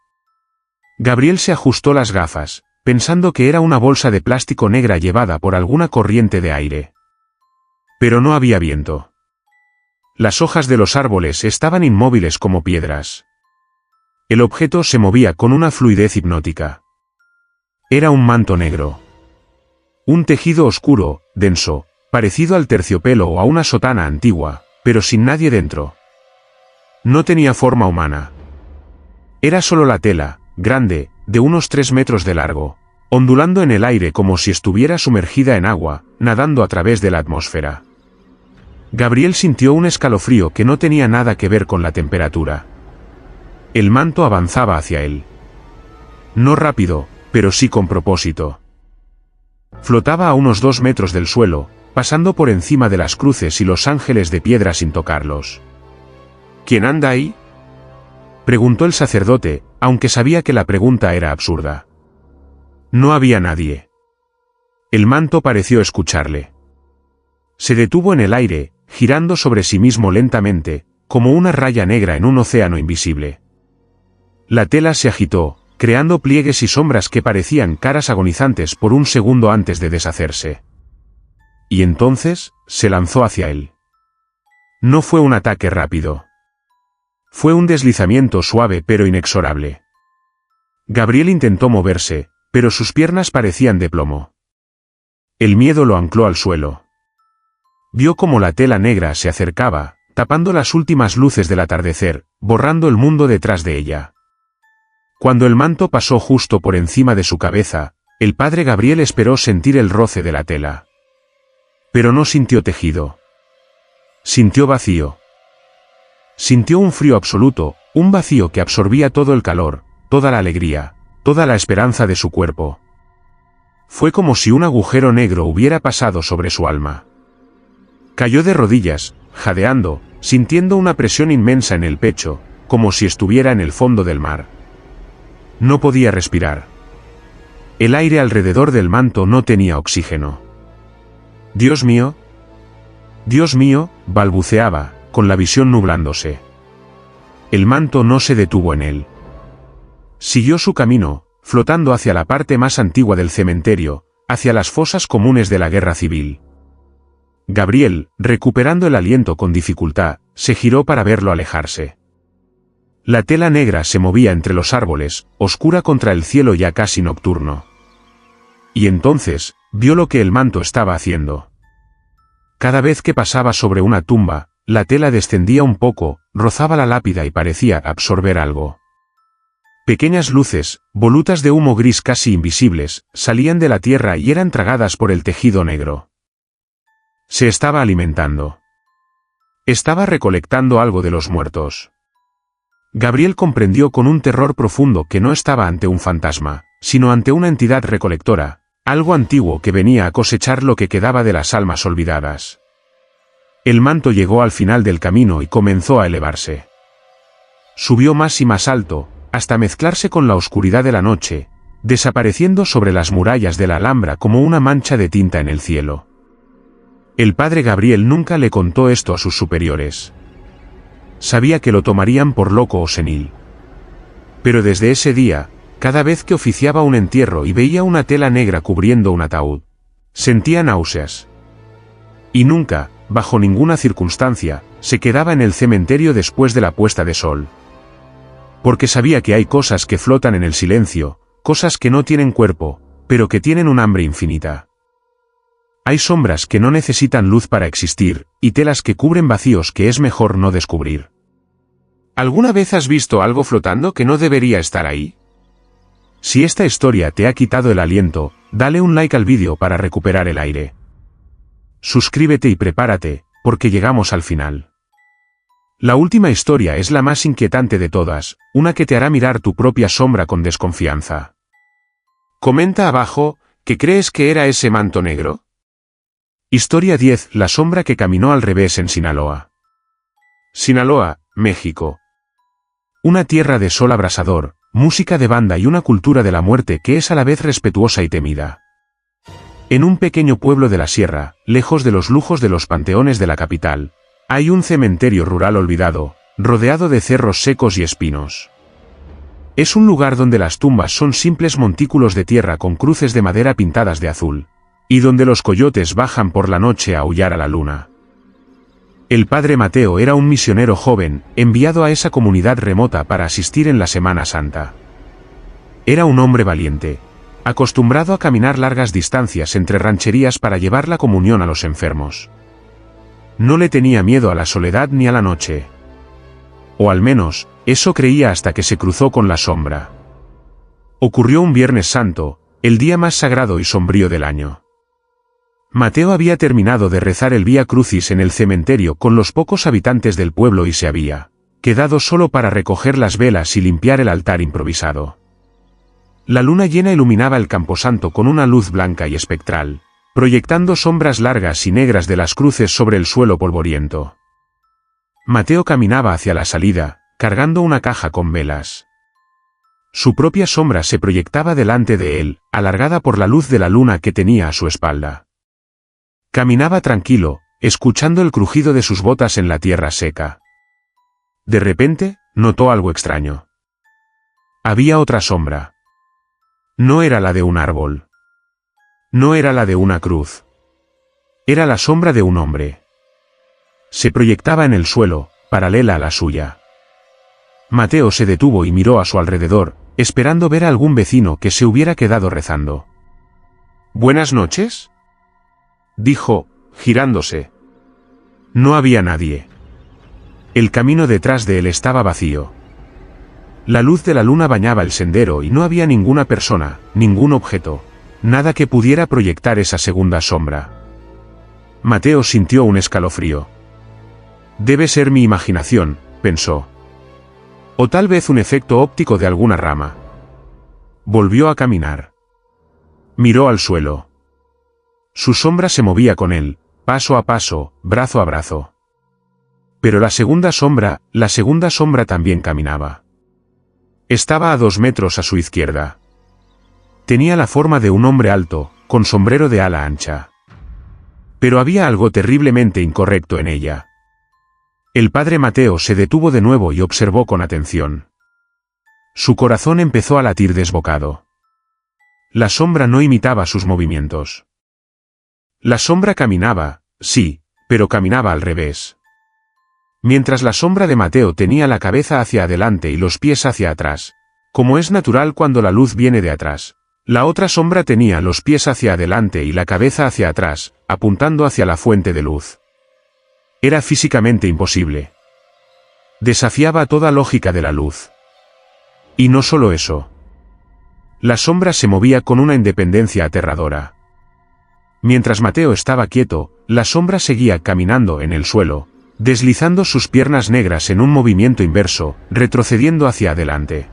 Gabriel se ajustó las gafas, pensando que era una bolsa de plástico negra llevada por alguna corriente de aire. Pero no había viento. Las hojas de los árboles estaban inmóviles como piedras. El objeto se movía con una fluidez hipnótica. Era un manto negro. Un tejido oscuro, denso, parecido al terciopelo o a una sotana antigua, pero sin nadie dentro. No tenía forma humana. Era solo la tela, grande, de unos 3 metros de largo, ondulando en el aire como si estuviera sumergida en agua, nadando a través de la atmósfera. Gabriel sintió un escalofrío que no tenía nada que ver con la temperatura. El manto avanzaba hacia él. No rápido, pero sí con propósito. Flotaba a unos 2 metros del suelo, pasando por encima de las cruces y los ángeles de piedra sin tocarlos. ¿Quién anda ahí?, preguntó el sacerdote, aunque sabía que la pregunta era absurda. No había nadie. El manto pareció escucharle. Se detuvo en el aire, girando sobre sí mismo lentamente, como una raya negra en un océano invisible. La tela se agitó, creando pliegues y sombras que parecían caras agonizantes por un segundo antes de deshacerse. Y entonces, se lanzó hacia él. No fue un ataque rápido. Fue un deslizamiento suave pero inexorable. Gabriel intentó moverse, pero sus piernas parecían de plomo. El miedo lo ancló al suelo. Vio cómo la tela negra se acercaba, tapando las últimas luces del atardecer, borrando el mundo detrás de ella. Cuando el manto pasó justo por encima de su cabeza, el padre Gabriel esperó sentir el roce de la tela. Pero no sintió tejido. Sintió vacío. Sintió un frío absoluto, un vacío que absorbía todo el calor, toda la alegría, toda la esperanza de su cuerpo. Fue como si un agujero negro hubiera pasado sobre su alma. Cayó de rodillas, jadeando, sintiendo una presión inmensa en el pecho, como si estuviera en el fondo del mar. No podía respirar. El aire alrededor del manto no tenía oxígeno. «Dios mío», balbuceaba, con la visión nublándose. El manto no se detuvo en él. Siguió su camino, flotando hacia la parte más antigua del cementerio, hacia las fosas comunes de la guerra civil. Gabriel, recuperando el aliento con dificultad, se giró para verlo alejarse. La tela negra se movía entre los árboles, oscura contra el cielo ya casi nocturno. Y entonces, vio lo que el manto estaba haciendo. Cada vez que pasaba sobre una tumba, la tela descendía un poco, rozaba la lápida y parecía absorber algo. Pequeñas luces, volutas de humo gris casi invisibles, salían de la tierra y eran tragadas por el tejido negro. Se estaba alimentando. Estaba recolectando algo de los muertos. Gabriel comprendió con un terror profundo que no estaba ante un fantasma, sino ante una entidad recolectora, algo antiguo que venía a cosechar lo que quedaba de las almas olvidadas. El manto llegó al final del camino y comenzó a elevarse. Subió más y más alto, hasta mezclarse con la oscuridad de la noche, desapareciendo sobre las murallas de la Alhambra como una mancha de tinta en el cielo. El padre Gabriel nunca le contó esto a sus superiores. Sabía que lo tomarían por loco o senil. Pero desde ese día, cada vez que oficiaba un entierro y veía una tela negra cubriendo un ataúd, sentía náuseas. Y nunca, bajo ninguna circunstancia, se quedaba en el cementerio después de la puesta de sol. Porque sabía que hay cosas que flotan en el silencio, cosas que no tienen cuerpo, pero que tienen un hambre infinita. Hay sombras que no necesitan luz para existir, y telas que cubren vacíos que es mejor no descubrir. ¿Alguna vez has visto algo flotando que no debería estar ahí? Si esta historia te ha quitado el aliento, dale un like al vídeo para recuperar el aire. Suscríbete y prepárate, porque llegamos al final. La última historia es la más inquietante de todas, una que te hará mirar tu propia sombra con desconfianza. Comenta abajo, ¿qué crees que era ese manto negro? Historia 10. La sombra que caminó al revés en Sinaloa. Sinaloa, México. Una tierra de sol abrasador, música de banda y una cultura de la muerte que es a la vez respetuosa y temida. En un pequeño pueblo de la sierra, lejos de los lujos de los panteones de la capital, hay un cementerio rural olvidado, rodeado de cerros secos y espinos. Es un lugar donde las tumbas son simples montículos de tierra con cruces de madera pintadas de azul, y donde los coyotes bajan por la noche a aullar a la luna. El padre Mateo era un misionero joven, enviado a esa comunidad remota para asistir en la Semana Santa. Era un hombre valiente, acostumbrado a caminar largas distancias entre rancherías para llevar la comunión a los enfermos. No le tenía miedo a la soledad ni a la noche. O al menos, eso creía hasta que se cruzó con la sombra. Ocurrió un Viernes Santo, el día más sagrado y sombrío del año. Mateo había terminado de rezar el Vía Crucis en el cementerio con los pocos habitantes del pueblo y se había quedado solo para recoger las velas y limpiar el altar improvisado. La luna llena iluminaba el camposanto con una luz blanca y espectral, proyectando sombras largas y negras de las cruces sobre el suelo polvoriento. Mateo caminaba hacia la salida, cargando una caja con velas. Su propia sombra se proyectaba delante de él, alargada por la luz de la luna que tenía a su espalda. Caminaba tranquilo, escuchando el crujido de sus botas en la tierra seca. De repente, notó algo extraño. Había otra sombra. No era la de un árbol. No era la de una cruz. Era la sombra de un hombre. Se proyectaba en el suelo, paralela a la suya. Mateo se detuvo y miró a su alrededor, esperando ver a algún vecino que se hubiera quedado rezando. «¿Buenas noches?», dijo, girándose. No había nadie. El camino detrás de él estaba vacío. La luz de la luna bañaba el sendero y no había ninguna persona, ningún objeto, nada que pudiera proyectar esa segunda sombra. Mateo sintió un escalofrío. Debe ser mi imaginación, pensó. O tal vez un efecto óptico de alguna rama. Volvió a caminar. Miró al suelo. Su sombra se movía con él, paso a paso, brazo a brazo. Pero la segunda sombra también caminaba. Estaba a 2 metros a su izquierda. Tenía la forma de un hombre alto, con sombrero de ala ancha. Pero había algo terriblemente incorrecto en ella. El padre Mateo se detuvo de nuevo y observó con atención. Su corazón empezó a latir desbocado. La sombra no imitaba sus movimientos. La sombra caminaba, sí, pero caminaba al revés. Mientras la sombra de Mateo tenía la cabeza hacia adelante y los pies hacia atrás, como es natural cuando la luz viene de atrás, la otra sombra tenía los pies hacia adelante y la cabeza hacia atrás, apuntando hacia la fuente de luz. Era físicamente imposible. Desafiaba toda lógica de la luz. Y no solo eso. La sombra se movía con una independencia aterradora. Mientras Mateo estaba quieto, la sombra seguía caminando en el suelo, deslizando sus piernas negras en un movimiento inverso, retrocediendo hacia adelante.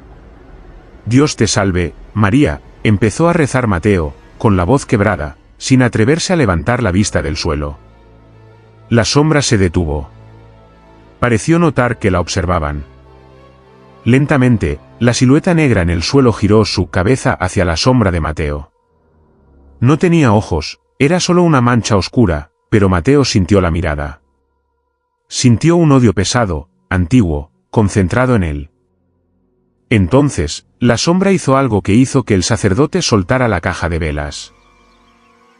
«Dios te salve, María», empezó a rezar Mateo, con la voz quebrada, sin atreverse a levantar la vista del suelo. La sombra se detuvo. Pareció notar que la observaban. Lentamente, La silueta negra en el suelo giró su cabeza hacia la sombra de Mateo. No tenía ojos, era solo una mancha oscura, pero Mateo sintió la mirada. Sintió un odio pesado, antiguo, concentrado en él. Entonces, la sombra hizo algo que hizo que el sacerdote soltara la caja de velas.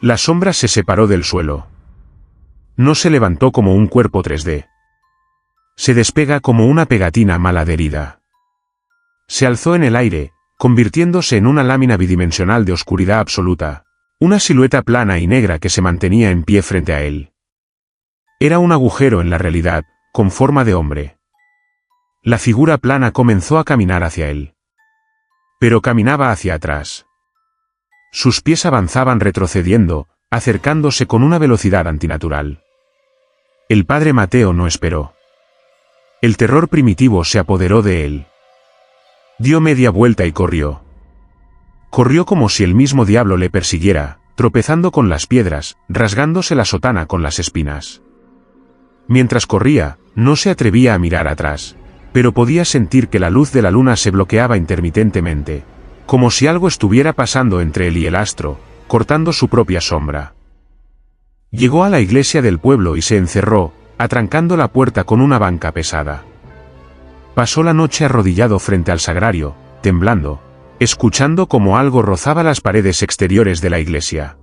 La sombra se separó del suelo. No se levantó como un cuerpo 3D. Se despega como una pegatina mal adherida. Se alzó en el aire, convirtiéndose en una lámina bidimensional de oscuridad absoluta, una silueta plana y negra que se mantenía en pie frente a él. Era un agujero en la realidad, con forma de hombre. La figura plana comenzó a caminar hacia él. Pero caminaba hacia atrás. Sus pies avanzaban retrocediendo, acercándose con una velocidad antinatural. El padre Mateo no esperó. El terror primitivo se apoderó de él. Dio media vuelta y corrió. Corrió como si el mismo diablo le persiguiera, tropezando con las piedras, rasgándose la sotana con las espinas. Mientras corría, no se atrevía a mirar atrás, pero podía sentir que la luz de la luna se bloqueaba intermitentemente, como si algo estuviera pasando entre él y el astro, cortando su propia sombra. Llegó a la iglesia del pueblo y se encerró, atrancando la puerta con una banca pesada. Pasó la noche arrodillado frente al sagrario, temblando, escuchando como algo rozaba las paredes exteriores de la iglesia.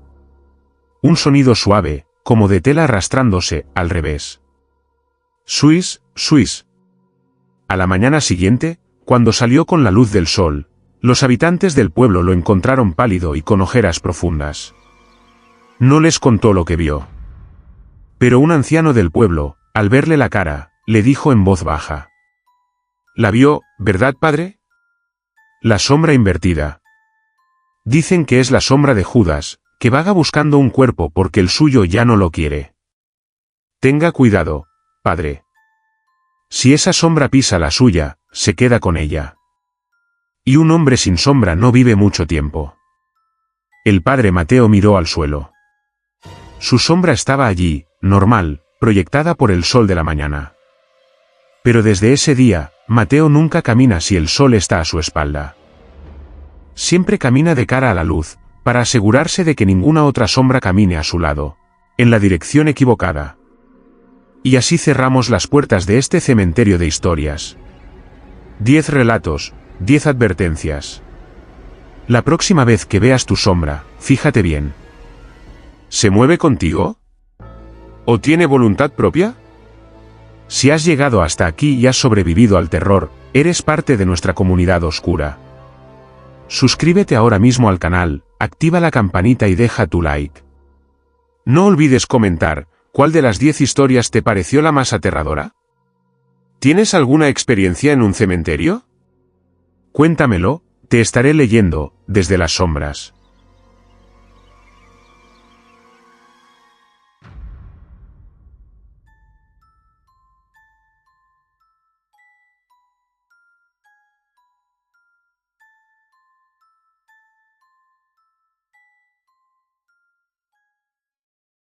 Un sonido suave, como de tela arrastrándose, al revés. Suis, suis. A la mañana siguiente, cuando salió con la luz del sol, los habitantes del pueblo lo encontraron pálido y con ojeras profundas. No les contó lo que vio. Pero un anciano del pueblo, al verle la cara, le dijo en voz baja. «¿La vio, verdad, padre?» La sombra invertida. Dicen que es la sombra de Judas, que vaga buscando un cuerpo porque el suyo ya no lo quiere. Tenga cuidado, padre. Si esa sombra pisa la suya, se queda con ella. Y un hombre sin sombra no vive mucho tiempo. El padre Mateo miró al suelo. Su sombra estaba allí, normal, proyectada por el sol de la mañana. Pero desde ese día, Mateo nunca camina si el sol está a su espalda. Siempre camina de cara a la luz, para asegurarse de que ninguna otra sombra camine a su lado, en la dirección equivocada. Y así cerramos las puertas de este cementerio de historias. 10 relatos, 10 advertencias. La próxima vez que veas tu sombra, fíjate bien. ¿Se mueve contigo? ¿O tiene voluntad propia? Si has llegado hasta aquí y has sobrevivido al terror, eres parte de nuestra comunidad oscura. Suscríbete ahora mismo al canal, activa la campanita y deja tu like. No olvides comentar, ¿cuál de las 10 historias te pareció la más aterradora? ¿Tienes alguna experiencia en un cementerio? Cuéntamelo, te estaré leyendo, desde las sombras.